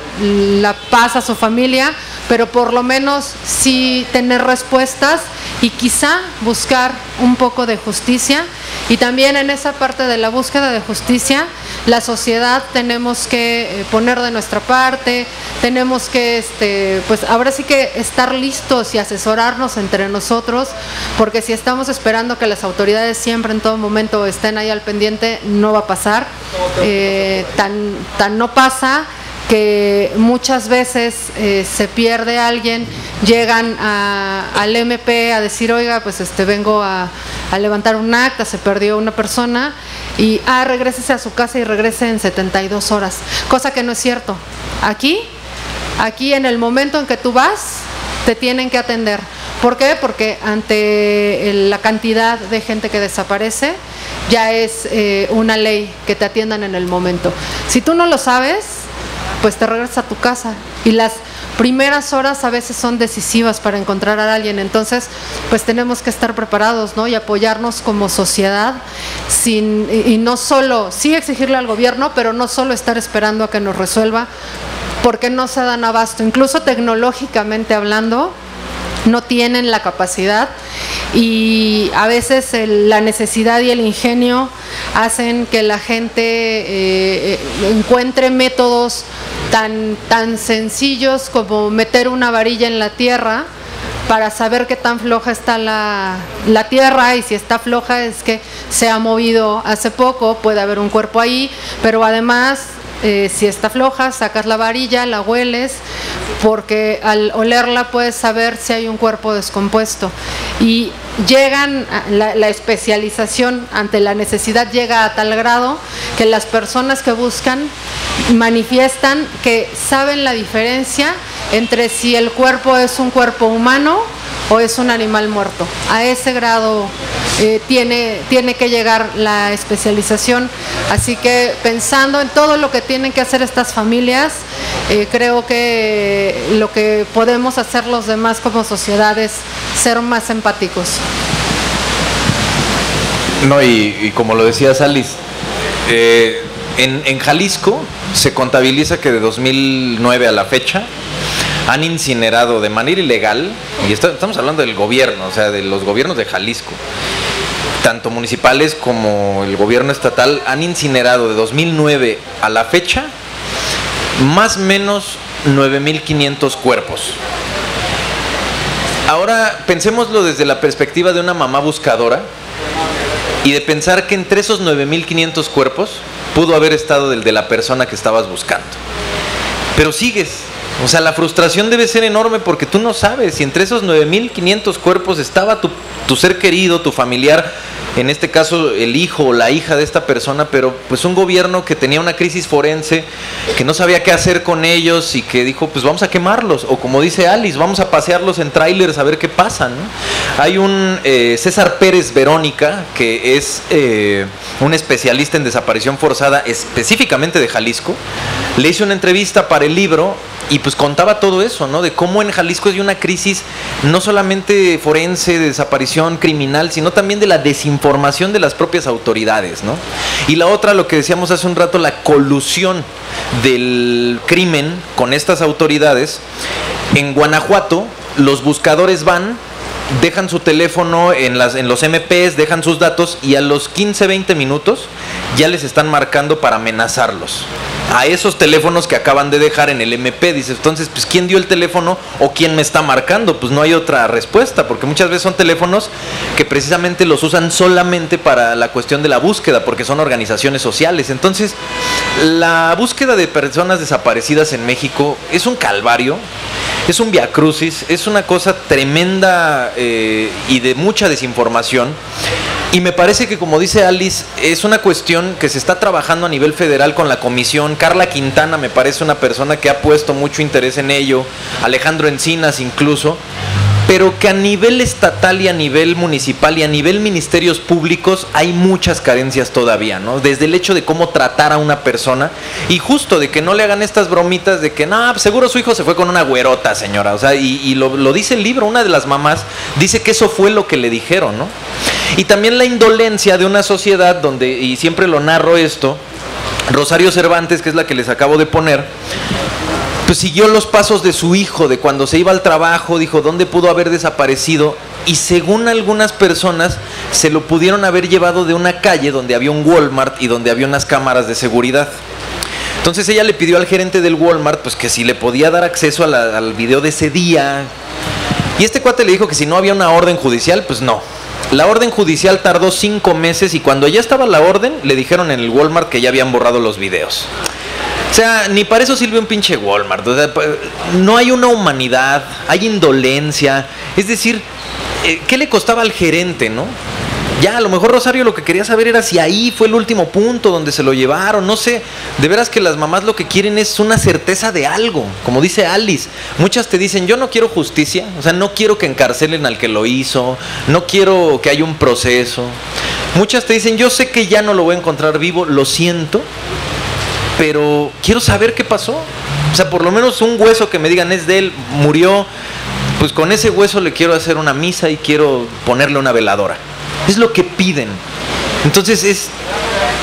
S1: paz a su familia, pero por lo menos sí tener respuestas y quizá buscar un poco de justicia. Y también en esa parte de la búsqueda de justicia, la sociedad tenemos que poner de nuestra parte, tenemos que, pues ahora sí que estar listos y asesorarnos entre nosotros, porque si estamos esperando que las autoridades siempre en todo momento estén ahí al pendiente, no va a pasar. Tan no pasa que muchas veces se pierde alguien, llegan al MP a decir, oiga, pues vengo a levantar un acta, se perdió una persona, y regrésese a su casa y regrese en 72 horas, cosa que no es cierto. Aquí en el momento en que tú vas, te tienen que atender. ¿Por qué? Porque ante la cantidad de gente que desaparece, ya es una ley que te atiendan en el momento. Si tú no lo sabes, pues te regresas a tu casa, y las primeras horas a veces son decisivas para encontrar a alguien. Entonces, pues tenemos que estar preparados, ¿no? Y apoyarnos como sociedad, y no solo, sí exigirle al gobierno, pero no solo estar esperando a que nos resuelva, porque no se dan abasto, incluso tecnológicamente hablando, no tienen la capacidad, y a veces la necesidad y el ingenio hacen que la gente encuentre métodos tan sencillos como meter una varilla en la tierra para saber qué tan floja está la tierra, y si está floja es que se ha movido hace poco, puede haber un cuerpo ahí, pero además si está floja, sacas la varilla, la hueles, porque al olerla puedes saber si hay un cuerpo descompuesto. Y llegan, la especialización ante la necesidad llega a tal grado que las personas que buscan manifiestan que saben la diferencia entre si el cuerpo es un cuerpo humano o es un animal muerto. A ese grado tiene que llegar la especialización. Así que pensando en todo lo que tienen que hacer estas familias, creo que lo que podemos hacer los demás como sociedad es ser más empáticos.
S2: No, y como lo decías, Alice, en Jalisco se contabiliza que de 2009 a la fecha han incinerado de manera ilegal, y estamos hablando del gobierno, o sea, de los gobiernos de Jalisco, tanto municipales como el gobierno estatal, han incinerado de 2009 a la fecha más o menos 9,500 cuerpos. Ahora pensémoslo desde la perspectiva de una mamá buscadora, y de pensar que entre esos 9,500 cuerpos pudo haber estado el de la persona que estabas buscando. Pero sigues. O sea, la frustración debe ser enorme, porque tú no sabes si entre esos 9,500 cuerpos estaba tu ser querido, tu familiar, en este caso el hijo o la hija de esta persona, pero pues un gobierno que tenía una crisis forense, que no sabía qué hacer con ellos, y que dijo, pues vamos a quemarlos, o como dice Alice, vamos a pasearlos en trailers a ver qué pasa, ¿no? Hay un César Pérez Verónica, que es un especialista en desaparición forzada, específicamente de Jalisco. Le hice una entrevista para el libro, y pues contaba todo eso, ¿no? De cómo en Jalisco hay una crisis no solamente forense, de desaparición criminal, sino también de la desinformación de las propias autoridades, ¿no? Y la otra, lo que decíamos hace un rato, la colusión del crimen con estas autoridades. En Guanajuato, los buscadores van, dejan su teléfono en los MPs, dejan sus datos, y a los 15-20 minutos ya les están marcando para amenazarlos. a esos teléfonos que acaban de dejar en el MP. Dices, entonces, pues, ¿quién dio el teléfono o quién me está marcando? Pues no hay otra respuesta, porque muchas veces son teléfonos que precisamente los usan solamente para la cuestión de la búsqueda, porque son organizaciones sociales. Entonces, la búsqueda de personas desaparecidas en México es un calvario, es un viacrucis, es una cosa tremenda y de mucha desinformación. Y me parece que, como dice Alice, es una cuestión que se está trabajando a nivel federal con la comisión. Carla Quintana me parece una persona que ha puesto mucho interés en ello, Alejandro Encinas incluso, pero que a nivel estatal y a nivel municipal y a nivel ministerios públicos hay muchas carencias todavía, ¿no? Desde el hecho de cómo tratar a una persona y justo de que no le hagan estas bromitas de que, no, seguro su hijo se fue con una güerota, señora. O sea, y lo dice el libro, una de las mamás dice que eso fue lo que le dijeron, ¿no? Y también la indolencia de una sociedad donde, y siempre lo narro esto, Rosario Cervantes, que es la que les acabo de poner, pues siguió los pasos de su hijo, de cuando se iba al trabajo, dijo dónde pudo haber desaparecido, y según algunas personas se lo pudieron haber llevado de una calle donde había un Walmart y donde había unas cámaras de seguridad. Entonces ella le pidió al gerente del Walmart pues que si le podía dar acceso al video de ese día, y este cuate le dijo que si no había una orden judicial, pues no. La orden judicial tardó 5 meses y cuando ya estaba la orden le dijeron en el Walmart que ya habían borrado los videos. O sea, ni para eso sirve un pinche Walmart. O sea, no hay una humanidad, hay indolencia. Es decir, ¿qué le costaba al gerente, no? Ya, a lo mejor Rosario lo que quería saber era si ahí fue el último punto donde se lo llevaron, no sé. De veras que las mamás lo que quieren es una certeza de algo, como dice Alice. Muchas te dicen, yo no quiero justicia, o sea, no quiero que encarcelen al que lo hizo, no quiero que haya un proceso. Muchas te dicen, yo sé que ya no lo voy a encontrar vivo, lo siento, pero quiero saber qué pasó. O sea, por lo menos un hueso que me digan es de él, murió, pues con ese hueso le quiero hacer una misa y quiero ponerle una veladora. Es lo que piden. Entonces es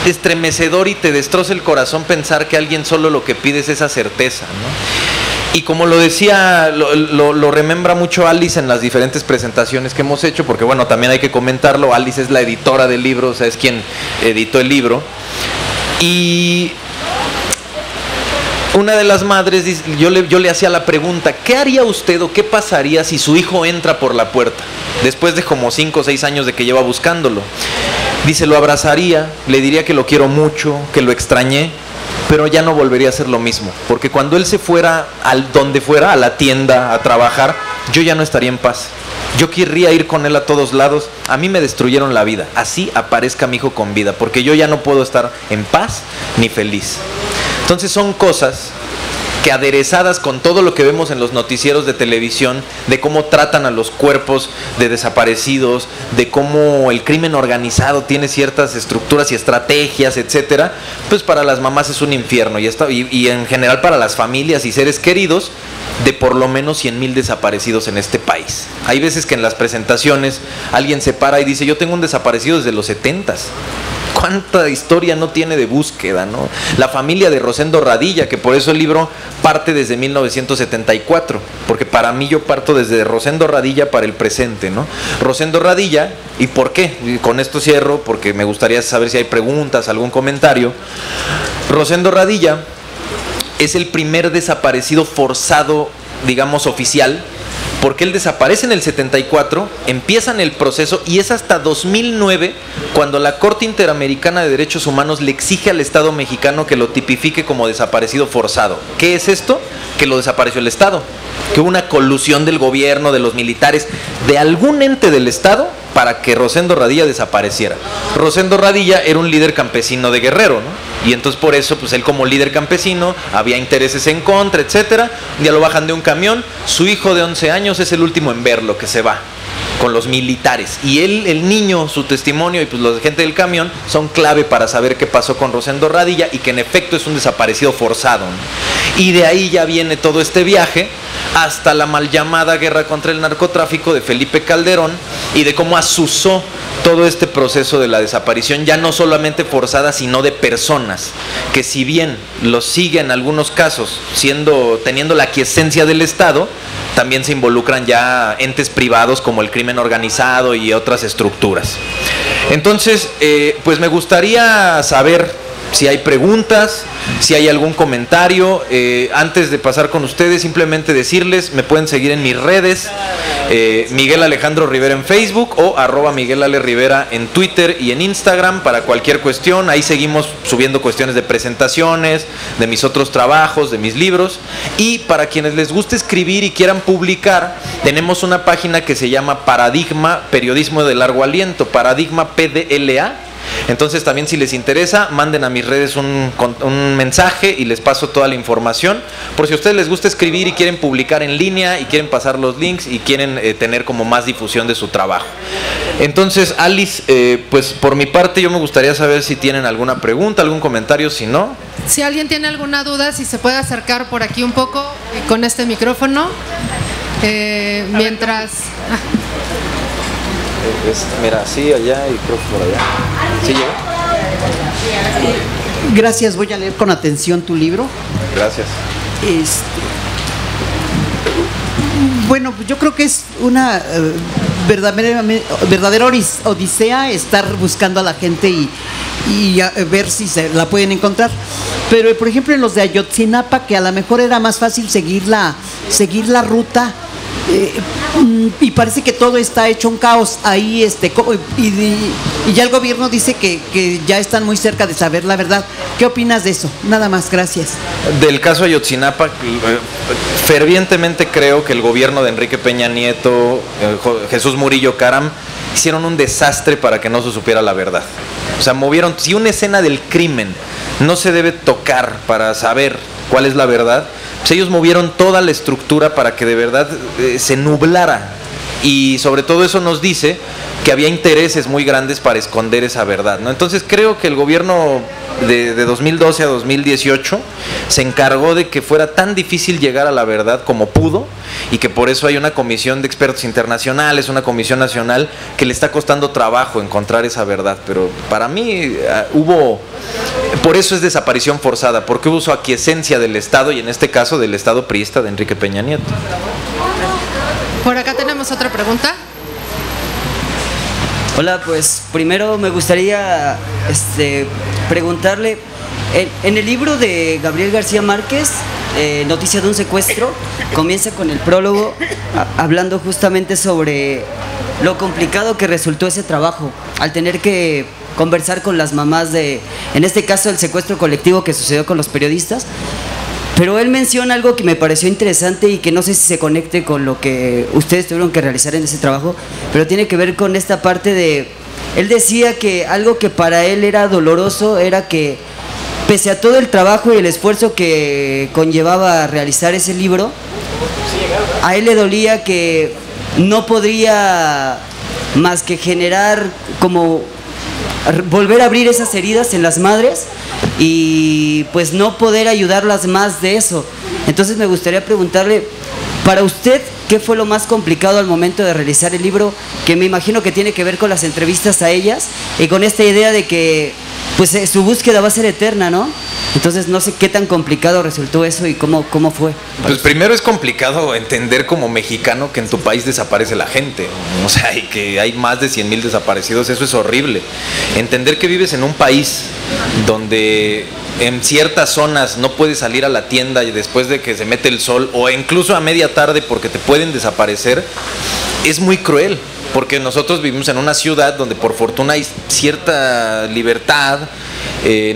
S2: estremecedor y te destroza el corazón pensar que alguien solo lo que pide es esa certeza, ¿no? Y como lo decía, lo remembra mucho Alice en las diferentes presentaciones que hemos hecho, porque bueno, también hay que comentarlo, Alice es la editora del libro, o sea, es quien editó el libro. Y una de las madres, yo le hacía la pregunta, ¿qué haría usted o qué pasaría si su hijo entra por la puerta? Después de como 5 o 6 años de que lleva buscándolo. Dice, lo abrazaría, le diría que lo quiero mucho, que lo extrañé, pero ya no volvería a ser lo mismo. Porque cuando él se fuera donde fuera, a la tienda, a trabajar, yo ya no estaría en paz. Yo querría ir con él a todos lados. A mí me destruyeron la vida. Así aparezca mi hijo con vida, porque yo ya no puedo estar en paz ni feliz. Entonces son cosas que, aderezadas con todo lo que vemos en los noticieros de televisión, de cómo tratan a los cuerpos de desaparecidos, de cómo el crimen organizado tiene ciertas estructuras y estrategias, etcétera, pues para las mamás es un infierno y en general para las familias y seres queridos de por lo menos 100,000 desaparecidos en este país. Hay veces que en las presentaciones alguien se para y dice, yo tengo un desaparecido desde los 70s. ¿Cuánta historia no tiene de búsqueda, no? La familia de Rosendo Radilla, que por eso el libro parte desde 1974, porque para mí yo parto desde Rosendo Radilla para el presente, ¿no? Rosendo Radilla, ¿y por qué? Y con esto cierro, porque me gustaría saber si hay preguntas, algún comentario. Rosendo Radilla es el primer desaparecido forzado, digamos, oficial, porque él desaparece en el 74, empiezan el proceso y es hasta 2009 cuando la Corte Interamericana de Derechos Humanos le exige al Estado mexicano que lo tipifique como desaparecido forzado. ¿Qué es esto? Que lo desapareció el Estado, que hubo una colusión del gobierno, de los militares, de algún ente del Estado para que Rosendo Radilla desapareciera. Rosendo Radilla era un líder campesino de Guerrero, ¿no? Y entonces por eso, pues él como líder campesino, había intereses en contra, etcétera. Un día lo bajan de un camión, su hijo de 11 años es el último en verlo, que se va con los militares. Y él, el niño, su testimonio y pues la gente del camión son clave para saber qué pasó con Rosendo Radilla y que en efecto es un desaparecido forzado, ¿no? Y de ahí ya viene todo este viaje hasta la mal llamada guerra contra el narcotráfico de Felipe Calderón y de cómo azuzó todo este proceso de la desaparición, ya no solamente forzada, sino de personas, que si bien lo sigue en algunos casos, teniendo la aquiescencia del Estado, también se involucran ya entes privados como el crimen organizado y otras estructuras. Entonces, pues me gustaría saber si hay preguntas, si hay algún comentario. Antes de pasar con ustedes, simplemente decirles, me pueden seguir en mis redes, Miguel Alejandro Rivera en Facebook o @Miguel Ale Rivera en Twitter y en Instagram para cualquier cuestión. Ahí seguimos subiendo cuestiones de presentaciones, de mis otros trabajos, de mis libros. Y para quienes les guste escribir y quieran publicar, tenemos una página que se llama Paradigma Periodismo de Largo Aliento, Paradigma PDLA. Entonces también, si les interesa, manden a mis redes un mensaje y les paso toda la información, por si a ustedes les gusta escribir y quieren publicar en línea y quieren pasar los links y quieren tener como más difusión de su trabajo. Entonces, Alice, pues por mi parte yo me gustaría saber si tienen alguna pregunta, algún comentario. Si no,
S1: si alguien tiene alguna duda, si se puede acercar por aquí un poco con este micrófono, mientras...
S2: Mira, sí, allá y creo que por allá. ¿Sí llega?
S5: Gracias, voy a leer con atención tu libro.
S2: Gracias.
S5: Bueno, yo creo que es una verdadera odisea estar buscando a la gente y a ver si se la pueden encontrar. Pero, por ejemplo, en los de Ayotzinapa, que a lo mejor era más fácil seguir la ruta, y parece que todo está hecho un caos ahí, y ya el gobierno dice que ya están muy cerca de saber la verdad. ¿Qué opinas de eso? Nada más, gracias.
S2: Del caso Ayotzinapa, fervientemente creo que el gobierno de Enrique Peña Nieto, Jesús Murillo Caram, hicieron un desastre para que no se supiera la verdad. O sea, movieron, si una escena del crimen no se debe tocar para saber cuál es la verdad, pues ellos movieron toda la estructura para que de verdad se nublara. Y sobre todo eso nos dice que había intereses muy grandes para esconder esa verdad, ¿no? Entonces creo que el gobierno de 2012 a 2018 se encargó de que fuera tan difícil llegar a la verdad como pudo, y que por eso hay una comisión de expertos internacionales, una comisión nacional que le está costando trabajo encontrar esa verdad. Pero para mí por eso es desaparición forzada, porque hubo su aquiescencia del Estado, y en este caso del Estado priista de Enrique Peña Nieto.
S1: Por acá tenemos otra pregunta.
S6: Hola, pues primero me gustaría preguntarle, en el libro de Gabriel García Márquez, Noticia de un secuestro, comienza con el prólogo hablando justamente sobre lo complicado que resultó ese trabajo, al tener que conversar con las mamás en este caso, el secuestro colectivo que sucedió con los periodistas. Pero él menciona algo que me pareció interesante y que no sé si se conecte con lo que ustedes tuvieron que realizar en ese trabajo, pero tiene que ver con esta parte de... Él decía que algo que para él era doloroso era que, pese a todo el trabajo y el esfuerzo que conllevaba realizar ese libro, a él le dolía que no podría más que generar como... volver a abrir esas heridas en las madres y pues no poder ayudarlas más de eso. Entonces me gustaría preguntarle, para usted, ¿qué fue lo más complicado al momento de realizar el libro? Que me imagino que tiene que ver con las entrevistas a ellas y con esta idea de que pues su búsqueda va a ser eterna, ¿no? Entonces no sé qué tan complicado resultó eso y cómo fue.
S2: Pues primero es complicado entender como mexicano que en tu país desaparece la gente, o sea, y que hay más de 100,000 desaparecidos. Eso es horrible. Entender que vives en un país donde en ciertas zonas no puedes salir a la tienda y después de que se mete el sol, o incluso a media tarde porque te pueden desaparecer, es muy cruel. Porque nosotros vivimos en una ciudad donde por fortuna hay cierta libertad.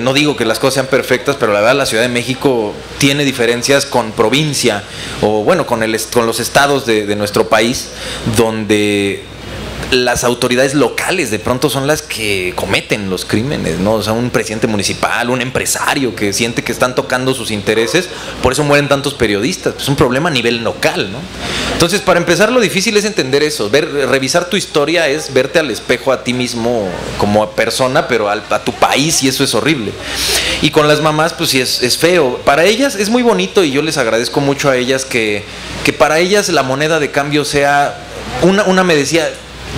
S2: No digo que las cosas sean perfectas, pero la verdad la Ciudad de México tiene diferencias con provincia, o bueno, con los estados de nuestro país, donde las autoridades locales de pronto son las que cometen los crímenes, ¿no? O sea, un presidente municipal, un empresario que siente que están tocando sus intereses, por eso mueren tantos periodistas. Es un problema a nivel local, ¿no? Entonces, para empezar, lo difícil es entender eso. Revisar tu historia es verte al espejo a ti mismo como persona, pero a tu país, y eso es horrible. Y con las mamás, pues sí, es feo. Para ellas es muy bonito, y yo les agradezco mucho a ellas que para ellas la moneda de cambio sea... Una me decía...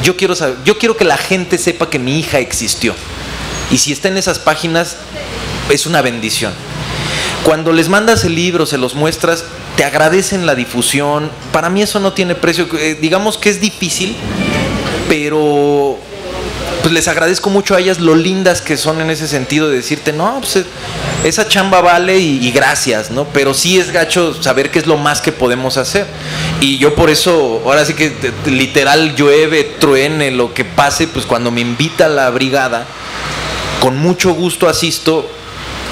S2: Yo quiero que la gente sepa que mi hija existió. Y si está en esas páginas, es una bendición. Cuando les mandas el libro, se los muestras, te agradecen la difusión. Para mí eso no tiene precio. Digamos que es difícil, pero pues pues les agradezco mucho a ellas lo lindas que son en ese sentido de decirte, no, pues esa chamba vale y gracias, ¿no? Pero sí es gacho saber qué es lo más que podemos hacer. Y yo por eso, ahora sí que literal llueve, truene, lo que pase, pues cuando me invita la brigada, con mucho gusto asisto,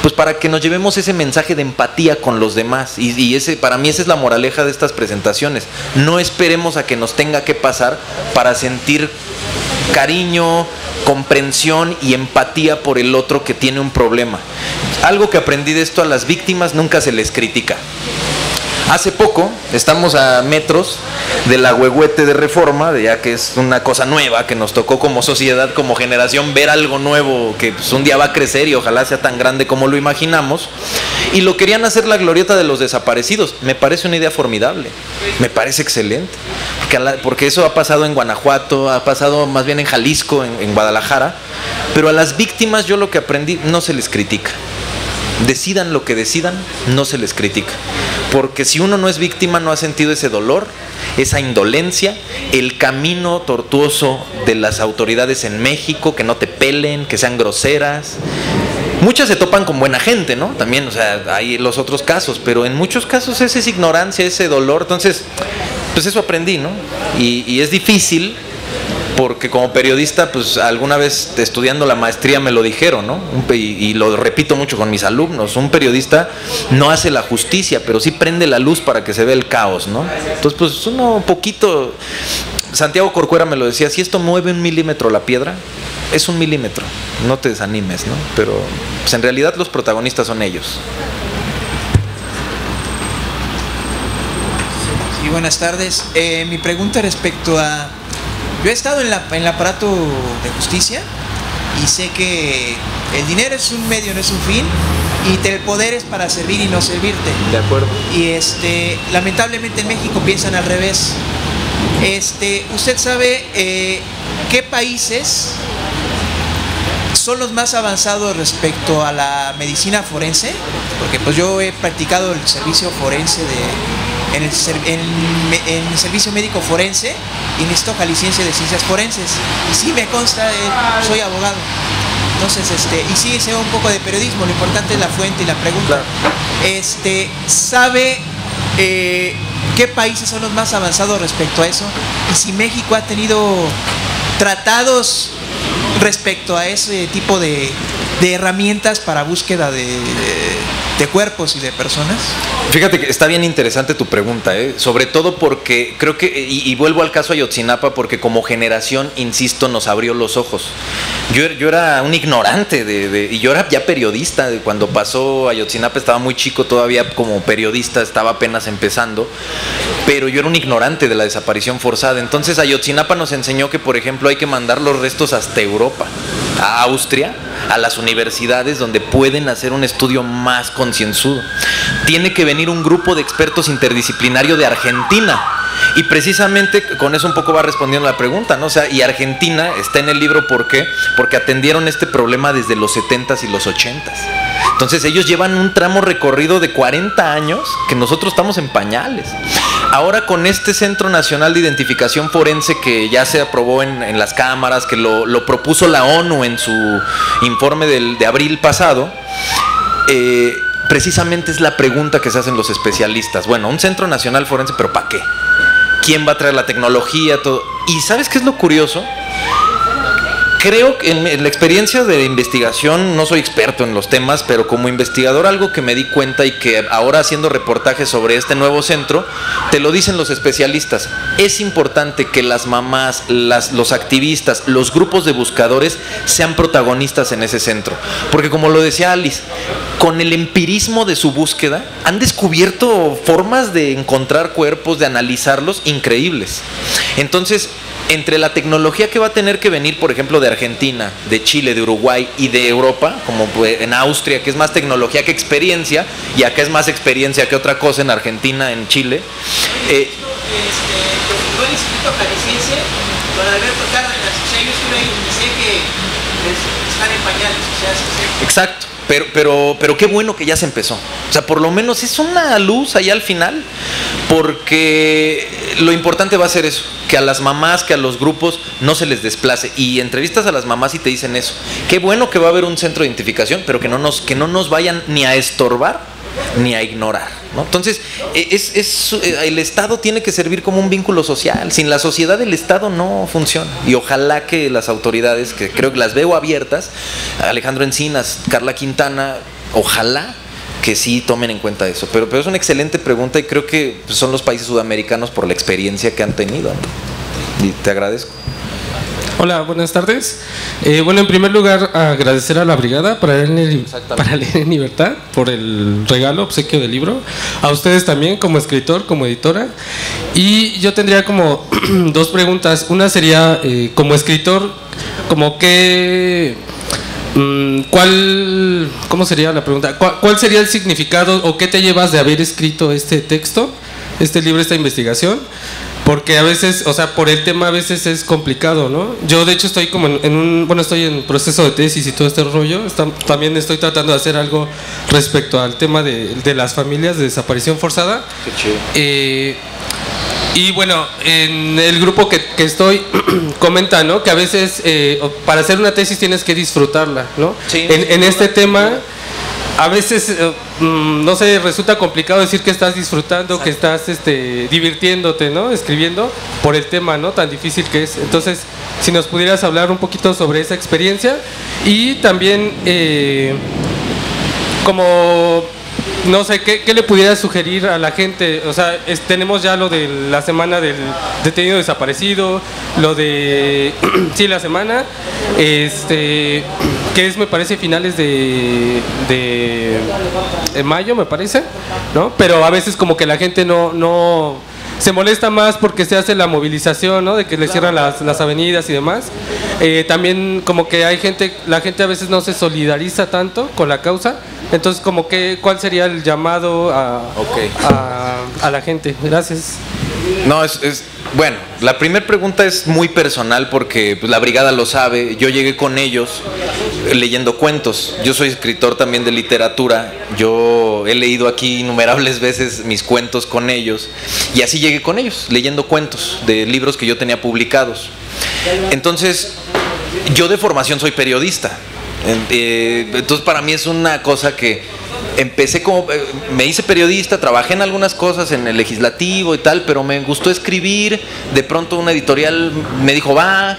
S2: pues para que nos llevemos ese mensaje de empatía con los demás. Y ese, para mí esa es la moraleja de estas presentaciones. No esperemos a que nos tenga que pasar para sentir cariño, comprensión y empatía por el otro que tiene un problema. Algo que aprendí de esto: a las víctimas nunca se les critica. Hace poco, estamos a metros del Ahuehuete de Reforma, ya que es una cosa nueva que nos tocó como sociedad, como generación, ver algo nuevo que pues, un día va a crecer y ojalá sea tan grande como lo imaginamos. Y lo querían hacer la glorieta de los desaparecidos. Me parece una idea formidable, me parece excelente, porque eso ha pasado en Guanajuato, ha pasado más bien en Jalisco, en Guadalajara. Pero a las víctimas yo lo que aprendí: no se les critica. Decidan lo que decidan, no se les critica. Porque si uno no es víctima, no ha sentido ese dolor, esa indolencia, el camino tortuoso de las autoridades en México, que no te pelen, que sean groseras. Muchas se topan con buena gente, ¿no? También, o sea, hay los otros casos, pero en muchos casos esa es ignorancia, ese dolor. Entonces, pues eso aprendí, ¿no? Y es difícil, porque como periodista, pues alguna vez estudiando la maestría me lo dijeron, ¿no? Y lo repito mucho con mis alumnos: un periodista no hace la justicia, pero sí prende la luz para que se vea el caos, ¿no? Entonces, pues uno poquito... Santiago Corcuera me lo decía: si esto mueve 1 milímetro la piedra, es 1 milímetro, no te desanimes, ¿no? Pero pues, en realidad los protagonistas son ellos.
S7: Sí, buenas tardes. Mi pregunta respecto a... Yo he estado en el aparato de justicia y sé que el dinero es un medio, no es un fin, y el poder es para servir y no servirte.
S2: De acuerdo.
S7: Y lamentablemente en México piensan al revés. ¿Usted sabe qué países son los más avanzados respecto a la medicina forense? Porque pues yo he practicado el servicio forense en el servicio médico forense y necesito licencia de ciencias forenses. Y sí me consta, soy abogado. Entonces, y sí sé un poco de periodismo, lo importante es la fuente y la pregunta. Claro. ¿Sabe qué países son los más avanzados respecto a eso? Y si México ha tenido tratados respecto a ese tipo de herramientas para búsqueda de cuerpos y de personas.
S2: Fíjate que está bien interesante tu pregunta, sobre todo porque creo que, y vuelvo al caso Ayotzinapa, porque como generación, insisto, nos abrió los ojos. Yo era un ignorante y yo era ya periodista. Cuando pasó Ayotzinapa estaba muy chico todavía como periodista, estaba apenas empezando, pero yo era un ignorante de la desaparición forzada. Entonces Ayotzinapa nos enseñó que, por ejemplo, hay que mandar los restos hasta Europa, a Austria, a las universidades donde pueden hacer un estudio más concienzudo. Tiene que venir un grupo de expertos interdisciplinario de Argentina. Y precisamente con eso un poco va respondiendo la pregunta, ¿no? O sea, y Argentina está en el libro, ¿por qué? Porque atendieron este problema desde los 70s y los 80s. Entonces ellos llevan un tramo recorrido de 40 años que nosotros estamos en pañales. Ahora con este Centro Nacional de Identificación Forense que ya se aprobó en las cámaras, que lo propuso la ONU en su informe de abril pasado, precisamente es la pregunta que se hacen los especialistas. Bueno, un Centro Nacional Forense, ¿pero para qué? ¿Quién va a traer la tecnología? Todo. ¿Y sabes qué es lo curioso? Creo que en la experiencia de investigación, no soy experto en los temas, pero como investigador algo que me di cuenta y que ahora haciendo reportajes sobre este nuevo centro, te lo dicen los especialistas: es importante que las mamás, los activistas, los grupos de buscadores sean protagonistas en ese centro. Porque como lo decía Alice, con el empirismo de su búsqueda han descubierto formas de encontrar cuerpos, de analizarlos increíbles. Entonces, entre la tecnología que va a tener que venir, por ejemplo, de Argentina, de Chile, de Uruguay y de Europa, como en Austria, que es más tecnología que experiencia, y acá es más experiencia que otra cosa en Argentina, en Chile.
S7: Yo el Instituto Jalisciense, don Alberto Cárdenas, o sea, yo estuve ahí y sé que están en pañales, o sea,
S2: Exacto. Pero qué bueno que ya se empezó. O sea, por lo menos es una luz ahí al final, porque lo importante va a ser eso, que a las mamás, que a los grupos no se les desplace. Y entrevistas a las mamás y te dicen eso. Qué bueno que va a haber un centro de identificación, pero que no nos vayan ni a estorbar ni a ignorar, ¿no? Entonces, el Estado tiene que servir como un vínculo social. Sin la sociedad el Estado no funciona. Y ojalá que las autoridades, que creo que las veo abiertas, Alejandro Encinas, Carla Quintana, ojalá que sí tomen en cuenta eso. Pero es una excelente pregunta y creo que son los países sudamericanos por la experiencia que han tenido, ¿no? Y te agradezco.
S8: Hola, buenas tardes. Bueno, en primer lugar, agradecer a la Brigada para leer en libertad por el regalo, obsequio del libro. A ustedes también, como escritor, como editora. Y yo tendría como dos preguntas. Una sería, como escritor, como qué... ¿Cómo sería la pregunta? ¿Cuál sería el significado o qué te llevas de haber escrito este texto, este libro, esta investigación? Porque a veces, o sea, por el tema a veces es complicado, ¿no? Yo de hecho estoy como estoy en proceso de tesis y todo este rollo. También estoy tratando de hacer algo respecto al tema de las familias de desaparición forzada.
S2: Qué chido.
S8: Y bueno, en el grupo que estoy comenta, ¿no? Que a veces para hacer una tesis tienes que disfrutarla, ¿no?
S2: Sí.
S8: En este tema a veces, no sé, resulta complicado decir que estás disfrutando, exacto, que estás divirtiéndote, ¿no? Escribiendo por el tema, ¿no? Tan difícil que es. Entonces, si nos pudieras hablar un poquito sobre esa experiencia y también como... No sé, ¿qué le pudieras sugerir a la gente? O sea, tenemos ya lo de la semana del detenido desaparecido, lo de... sí, la semana, que es, me parece, finales de mayo, me parece, ¿no? Pero a veces como que la gente no se molesta más porque se hace la movilización, ¿no? De que le cierran las avenidas y demás. También como que la gente a veces no se solidariza tanto con la causa. Entonces, como que, ¿cuál sería el llamado a la gente? Gracias.
S2: No, bueno, la primera pregunta es muy personal porque pues, la Brigada lo sabe. Yo llegué con ellos leyendo cuentos. Yo soy escritor también de literatura. Yo he leído aquí innumerables veces mis cuentos con ellos. Y así llegué con ellos, leyendo cuentos de libros que yo tenía publicados. Entonces, yo de formación soy periodista. Entonces para mí es una cosa que empecé como, me hice periodista, trabajé en algunas cosas en el legislativo y tal, pero me gustó escribir. De pronto una editorial me dijo va,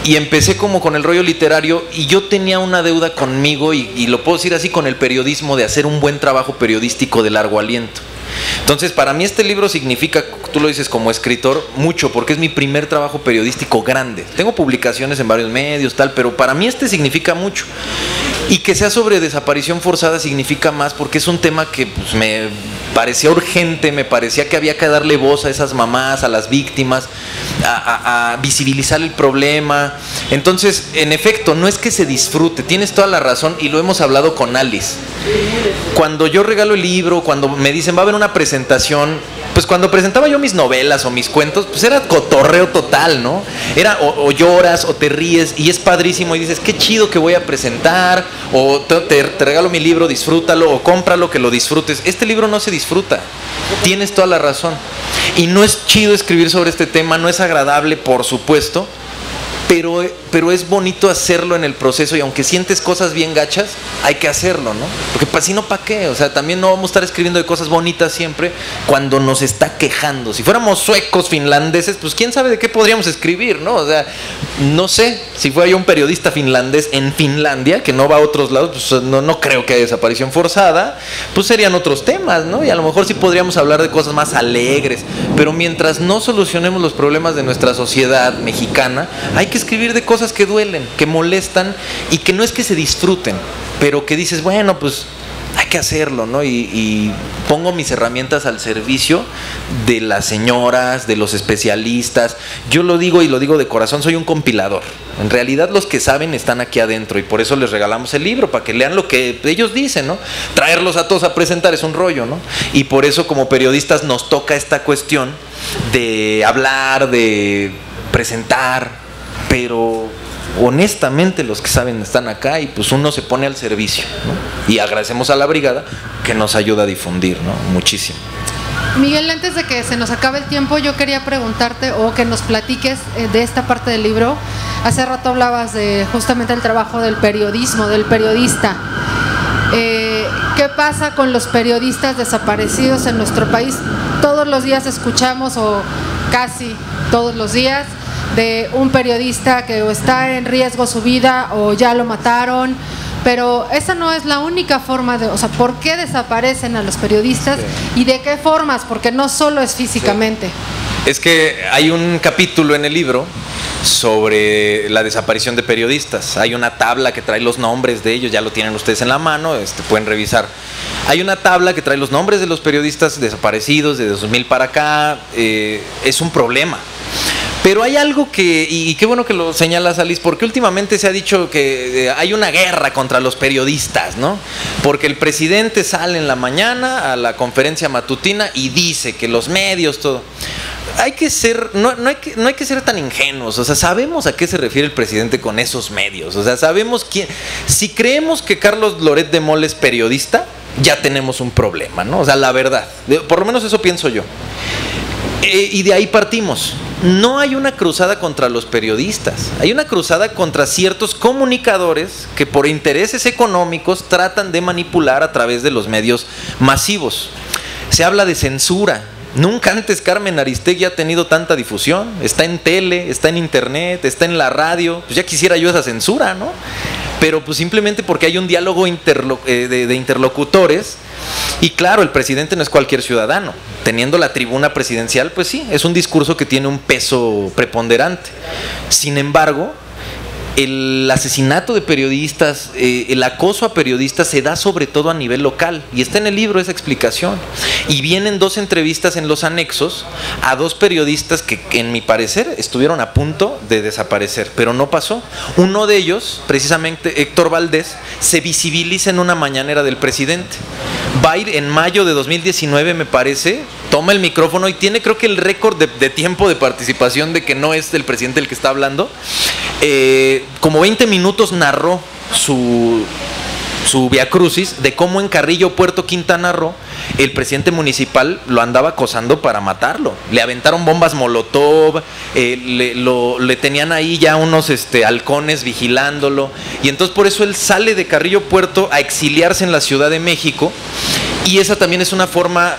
S2: y empecé como con el rollo literario, y yo tenía una deuda conmigo y lo puedo decir así, con el periodismo, de hacer un buen trabajo periodístico de largo aliento. Entonces para mí este libro significa, tú lo dices como escritor, mucho, porque es mi primer trabajo periodístico grande. Tengo publicaciones en varios medios, tal, pero para mí este significa mucho. Y que sea sobre desaparición forzada significa más, porque es un tema que pues, me parecía urgente, me parecía que había que darle voz a esas mamás, a las víctimas, a visibilizar el problema. Entonces, en efecto, no es que se disfrute, tienes toda la razón, y lo hemos hablado con Alice. Cuando yo regalo el libro, cuando me dicen va a haber una presentación, pues cuando presentaba yo mis novelas o mis cuentos, pues era cotorreo total, ¿no? Era o lloras o te ríes, y es padrísimo, y dices, qué chido que voy a presentar, o te regalo mi libro, disfrútalo, o cómpralo, que lo disfrutes. Este libro no se disfruta, tienes toda la razón. Y no es chido escribir sobre este tema, no es agradable, por supuesto, pero es bonito hacerlo en el proceso, y aunque sientes cosas bien gachas, hay que hacerlo, ¿no? Porque si no, ¿para qué? O sea, también no vamos a estar escribiendo de cosas bonitas siempre cuando nos está quejando. Si fuéramos suecos, finlandeses, pues quién sabe de qué podríamos escribir, ¿no? O sea, no sé, si fuera yo un periodista finlandés en Finlandia, que no va a otros lados, pues no creo que haya desaparición forzada, pues serían otros temas, ¿no? Y a lo mejor sí podríamos hablar de cosas más alegres, pero mientras no solucionemos los problemas de nuestra sociedad mexicana, hay que escribir de cosas que duelen, que molestan, y que no es que se disfruten, pero que dices, bueno, pues hay que hacerlo, ¿no? Y pongo mis herramientas al servicio de las señoras, de los especialistas. Yo lo digo, y lo digo de corazón, soy un compilador. En realidad los que saben están aquí adentro, y por eso les regalamos el libro, para que lean lo que ellos dicen, ¿no? Traerlos a todos a presentar es un rollo, ¿no? Y por eso como periodistas nos toca esta cuestión de hablar, de presentar, pero honestamente los que saben están acá y pues uno se pone al servicio, ¿no? Y agradecemos a la brigada que nos ayuda a difundir, ¿no? Muchísimo.
S1: Miguel, antes de que se nos acabe el tiempo, yo quería preguntarte o que nos platiques de esta parte del libro. Hace rato hablabas de justamente el trabajo del periodismo, del periodista. ¿Qué pasa con los periodistas desaparecidos en nuestro país? Todos los días escuchamos, o casi todos los días, de un periodista que o está en riesgo su vida o ya lo mataron. Pero esa no es la única forma de, o sea, ¿por qué desaparecen a los periodistas? Sí. ¿Y de qué formas? Porque no solo es físicamente.
S2: Sí. Es que hay un capítulo en el libro sobre la desaparición de periodistas. Hay una tabla que trae los nombres de ellos, ya lo tienen ustedes en la mano, pueden revisar. Hay una tabla que trae los nombres de los periodistas desaparecidos de 2000 para acá. Es un problema. Pero hay algo que, y qué bueno que lo señalas, Alice, porque últimamente se ha dicho que hay una guerra contra los periodistas, ¿no? Porque el presidente sale en la mañana a la conferencia matutina y dice que los medios, todo. Hay que ser, no hay que ser tan ingenuos, o sea, sabemos a qué se refiere el presidente con esos medios, o sea, sabemos quién. Si creemos que Carlos Loret de Mola es periodista, ya tenemos un problema, ¿no? O sea, la verdad, por lo menos eso pienso yo. Y de ahí partimos. No hay una cruzada contra los periodistas, hay una cruzada contra ciertos comunicadores que por intereses económicos tratan de manipular a través de los medios masivos. Se habla de censura. Nunca antes Carmen Aristegui ha tenido tanta difusión. Está en tele, está en internet, está en la radio. Pues ya quisiera yo esa censura, ¿no? Pero pues simplemente porque hay un diálogo de interlocutores. Y claro, el presidente no es cualquier ciudadano. Teniendo la tribuna presidencial, pues sí, es un discurso que tiene un peso preponderante. Sin embargo, el asesinato de periodistas, el acoso a periodistas se da sobre todo a nivel local, y está en el libro esa explicación. Y vienen 2 entrevistas en los anexos a 2 periodistas que, en mi parecer, estuvieron a punto de desaparecer, pero no pasó. Uno de ellos, precisamente Héctor Valdés, se visibiliza en una mañanera del presidente. Va a ir en mayo de 2019, me parece, toma el micrófono y tiene, creo que el récord de tiempo de participación, de que no es el presidente el que está hablando. Como 20 minutos narró su viacrucis de cómo en Carrillo, Puerto Quintana Roo, el presidente municipal lo andaba acosando para matarlo. Le aventaron bombas molotov, le tenían ahí ya unos halcones vigilándolo, y entonces por eso él sale de Carrillo Puerto a exiliarse en la Ciudad de México. Y esa también es una forma,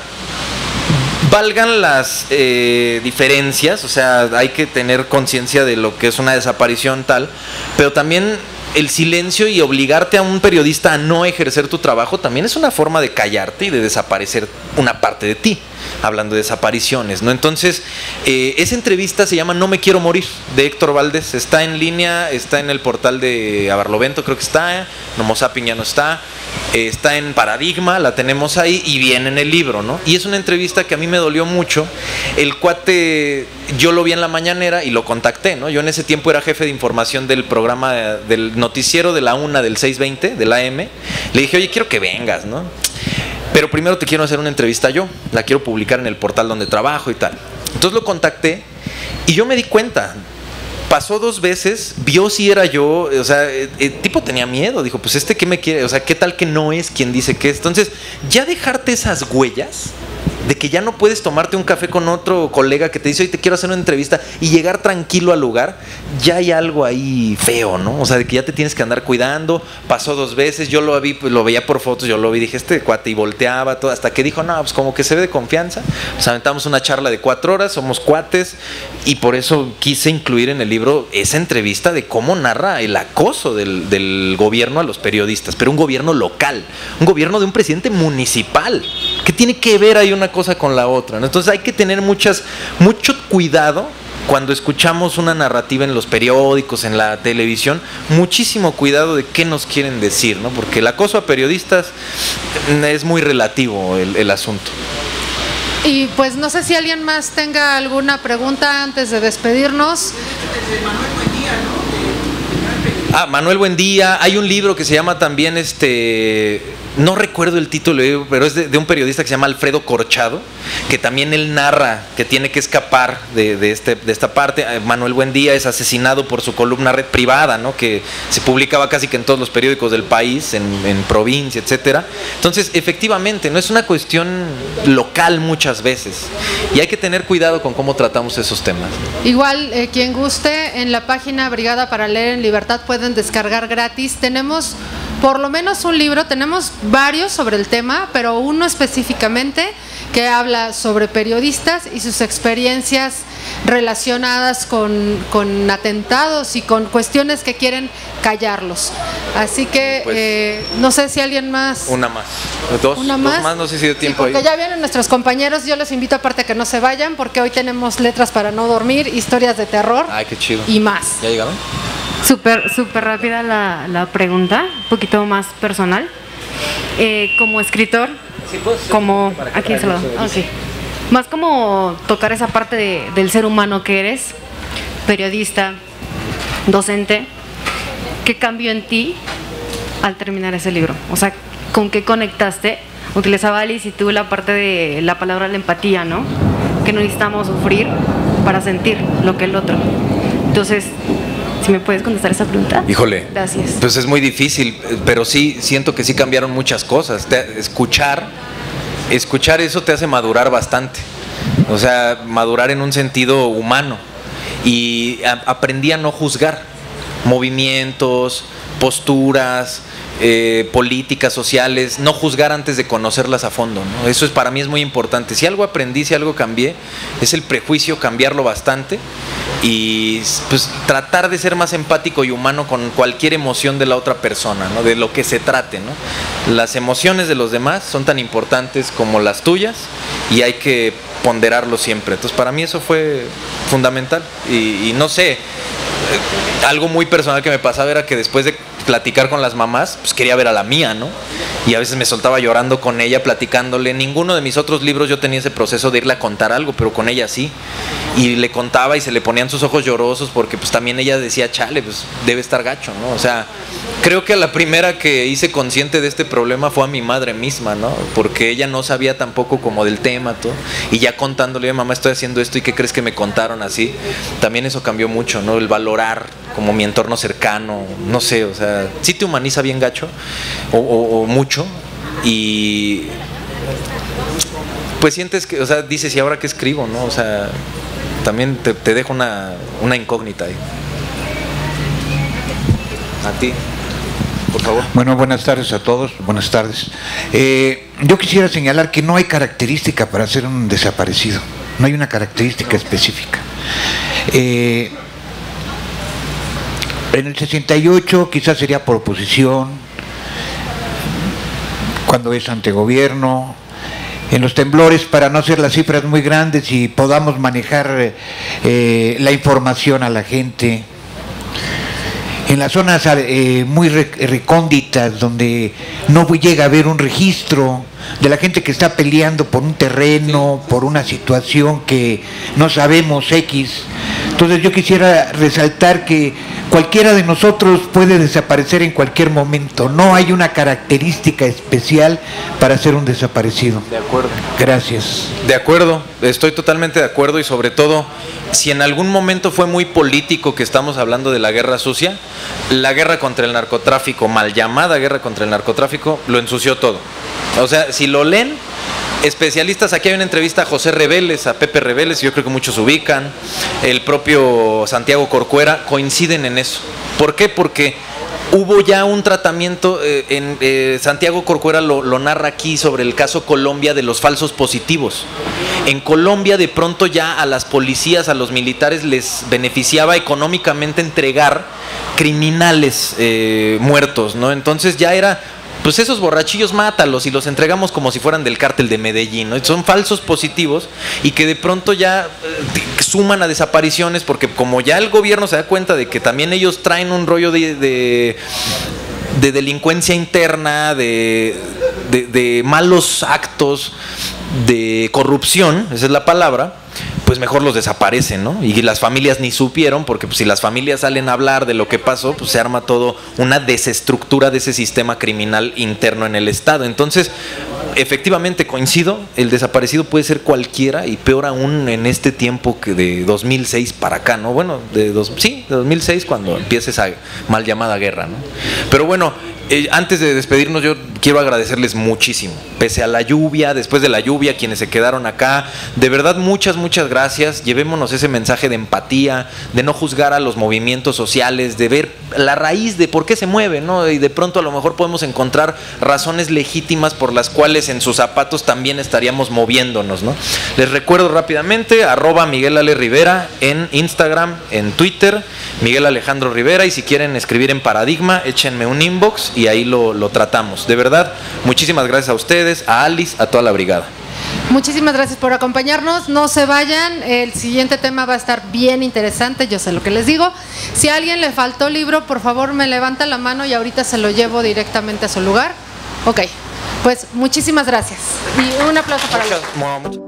S2: valgan las diferencias, o sea, hay que tener conciencia de lo que es una desaparición tal, pero también el silencio y obligarte a un periodista a no ejercer tu trabajo también es una forma de callarte y de desaparecer una parte de ti, hablando de desapariciones, ¿no? Entonces, esa entrevista se llama No me quiero morir, de Héctor Valdés. Está en línea, está en el portal de Abarlovento, creo que está, Homo Sapien ya no está, está en Paradigma, la tenemos ahí, y viene en el libro, ¿no? Y es una entrevista que a mí me dolió mucho. El cuate, yo lo vi en la mañanera y lo contacté, ¿no? Yo en ese tiempo era jefe de información del programa, del noticiero de la 1 del 6:20, del AM. Le dije, oye, quiero que vengas, ¿no? Pero primero te quiero hacer una entrevista yo, la quiero publicar en el portal donde trabajo y tal. Entonces lo contacté y yo me di cuenta. Pasó 2 veces, vio si era yo, o sea, el tipo tenía miedo, dijo, pues ¿qué me quiere? O sea, ¿qué tal que no es quien dice que es? Entonces, ya dejarte esas huellas de que ya no puedes tomarte un café con otro colega que te dice, oye, te quiero hacer una entrevista, y llegar tranquilo al lugar, ya hay algo ahí feo, ¿no? O sea, de que ya te tienes que andar cuidando. Pasó 2 veces, yo lo vi, pues, lo veía por fotos, yo lo vi, dije, este cuate, y volteaba todo, hasta que dijo, no, pues como que se ve de confianza. Pues aventamos una charla de 4 horas, somos cuates, y por eso quise incluir en el libro esa entrevista de cómo narra el acoso del gobierno a los periodistas, pero un gobierno local, un gobierno de un presidente municipal. ¿Qué tiene que ver ahí una cosa con la otra, ¿no? Entonces hay que tener mucho cuidado cuando escuchamos una narrativa en los periódicos, en la televisión, muchísimo cuidado de qué nos quieren decir, ¿no? Porque el acoso a periodistas es muy relativo el asunto.
S1: Y pues no sé si alguien más tenga alguna pregunta antes de despedirnos.
S2: Manuel Buendía, hay un libro que se llama también no recuerdo el título, pero es de un periodista que se llama Alfredo Corchado, que también él narra que tiene que escapar de esta parte. Manuel Buendía es asesinado por su columna Red Privada, ¿no? Que se publicaba casi que en todos los periódicos del país, en provincia, etcétera. Entonces, efectivamente, no es una cuestión local muchas veces, y hay que tener cuidado con cómo tratamos esos temas.
S1: Igual, quien guste, en la página Brigada para Leer en Libertad pueden descargar gratis. Tenemos por lo menos un libro, tenemos varios sobre el tema, pero uno específicamente que habla sobre periodistas y sus experiencias relacionadas con atentados y con cuestiones que quieren callarlos. Así que
S2: pues,
S1: no sé si alguien más.
S2: Una más. Dos más, no sé si de tiempo
S1: porque ya vienen nuestros compañeros. Yo les invito aparte a que no se vayan, porque hoy tenemos letras para no dormir, historias de terror.
S2: Ay, qué chido.
S1: Y más.
S2: ¿Ya llegaron?
S9: Súper rápida la pregunta, un poquito más personal. Como escritor, como aquí se lo okay. Más como tocar esa parte del ser humano que eres, periodista, docente, ¿qué cambió en ti al terminar ese libro? O sea, ¿con qué conectaste? Utilizaba Alice y tú la parte de la palabra la empatía, ¿no? Que no necesitamos sufrir para sentir lo que el otro. Entonces, ¿si me puedes contestar esa pregunta?
S2: Híjole.
S9: Gracias.
S2: Pues es muy difícil, pero sí siento que sí cambiaron muchas cosas. Escuchar eso te hace madurar bastante. O sea, madurar en un sentido humano. Y aprendí a no juzgar movimientos, posturas, políticas sociales, no juzgar antes de conocerlas a fondo, ¿no? Eso para mí es muy importante. Si algo aprendí, si algo cambié, es el prejuicio, cambiarlo bastante y pues tratar de ser más empático y humano con cualquier emoción de la otra persona, ¿no? De lo que se trate, ¿no? Las emociones de los demás son tan importantes como las tuyas y hay que ponderarlo siempre. Entonces para mí eso fue fundamental y no sé, algo muy personal que me pasaba era que después de platicar con las mamás, pues quería ver a la mía, ¿no? Y a veces me soltaba llorando con ella, platicándole. Ninguno de mis otros libros yo tenía ese proceso de irle a contar algo, pero con ella sí. Y le contaba y se le ponían sus ojos llorosos porque pues también ella decía, chale, pues debe estar gacho, ¿no? O sea, creo que a la primera que hice consciente de este problema fue a mi madre misma, ¿no? Porque ella no sabía tampoco como del tema, todo. Y ya contándole, mamá, estoy haciendo esto y ¿qué crees que me contaron así? También eso cambió mucho, ¿no? El valorar como mi entorno cercano, no sé, o sea, sí te humaniza bien gacho o mucho y pues sientes que, o sea, dices, ¿y ahora qué escribo, no? O sea, también te dejo una incógnita ahí. A ti, por favor.
S10: Bueno, buenas tardes a todos, buenas tardes. Yo quisiera señalar que no hay característica para ser un desaparecido, no hay una característica específica. En el 68 quizás sería por oposición, cuando es ante gobierno, en los temblores para no hacer las cifras muy grandes y podamos manejar la información a la gente, en las zonas muy recónditas donde no llega a haber un registro de la gente que está peleando por un terreno, por una situación que no sabemos X. Entonces yo quisiera resaltar que cualquiera de nosotros puede desaparecer en cualquier momento, no hay una característica especial para ser un desaparecido.
S2: De acuerdo.
S10: Gracias.
S2: De acuerdo, estoy totalmente de acuerdo y sobre todo, si en algún momento fue muy político que estamos hablando de la guerra sucia, la guerra contra el narcotráfico, mal llamada guerra contra el narcotráfico, lo ensució todo. O sea, si lo leen, especialistas, aquí hay una entrevista a José Reveles, a Pepe Reveles, yo creo que muchos ubican, el propio Santiago Corcuera, coinciden en eso. ¿Por qué? Porque hubo ya un tratamiento, Santiago Corcuera lo narra aquí sobre el caso Colombia de los falsos positivos. En Colombia de pronto ya a las policías, a los militares les beneficiaba económicamente entregar criminales muertos, ¿no? Entonces ya era, pues esos borrachillos mátalos y los entregamos como si fueran del cártel de Medellín, ¿no? Son falsos positivos y que de pronto ya suman a desapariciones porque como ya el gobierno se da cuenta de que también ellos traen un rollo de delincuencia interna, de malos actos, de corrupción, esa es la palabra, pues mejor los desaparecen, ¿no? Y las familias ni supieron, porque pues, si las familias salen a hablar de lo que pasó, pues se arma todo una desestructura de ese sistema criminal interno en el Estado. Entonces, efectivamente coincido, el desaparecido puede ser cualquiera y peor aún en este tiempo que de 2006 para acá, ¿no? Bueno, de 2006 cuando empieza esa mal llamada guerra, ¿no? Pero bueno, antes de despedirnos yo quiero agradecerles muchísimo, pese a la lluvia, después de la lluvia, quienes se quedaron acá, de verdad muchas gracias, llevémonos ese mensaje de empatía, de no juzgar a los movimientos sociales, de ver la raíz de por qué se mueve, ¿no? Y de pronto a lo mejor podemos encontrar razones legítimas por las cuales en sus zapatos también estaríamos moviéndonos, ¿no? Les recuerdo rápidamente, @Miguel Ale Rivera en Instagram, en Twitter, Miguel Alejandro Rivera, y si quieren escribir en Paradigma, échenme un inbox y ahí lo tratamos. De verdad, muchísimas gracias a ustedes, a Alice, a toda la brigada.
S1: Muchísimas gracias por acompañarnos, no se vayan, el siguiente tema va a estar bien interesante, yo sé lo que les digo. Si a alguien le faltó libro, por favor me levanta la mano y ahorita se lo llevo directamente a su lugar. Ok, pues muchísimas gracias y un aplauso para los...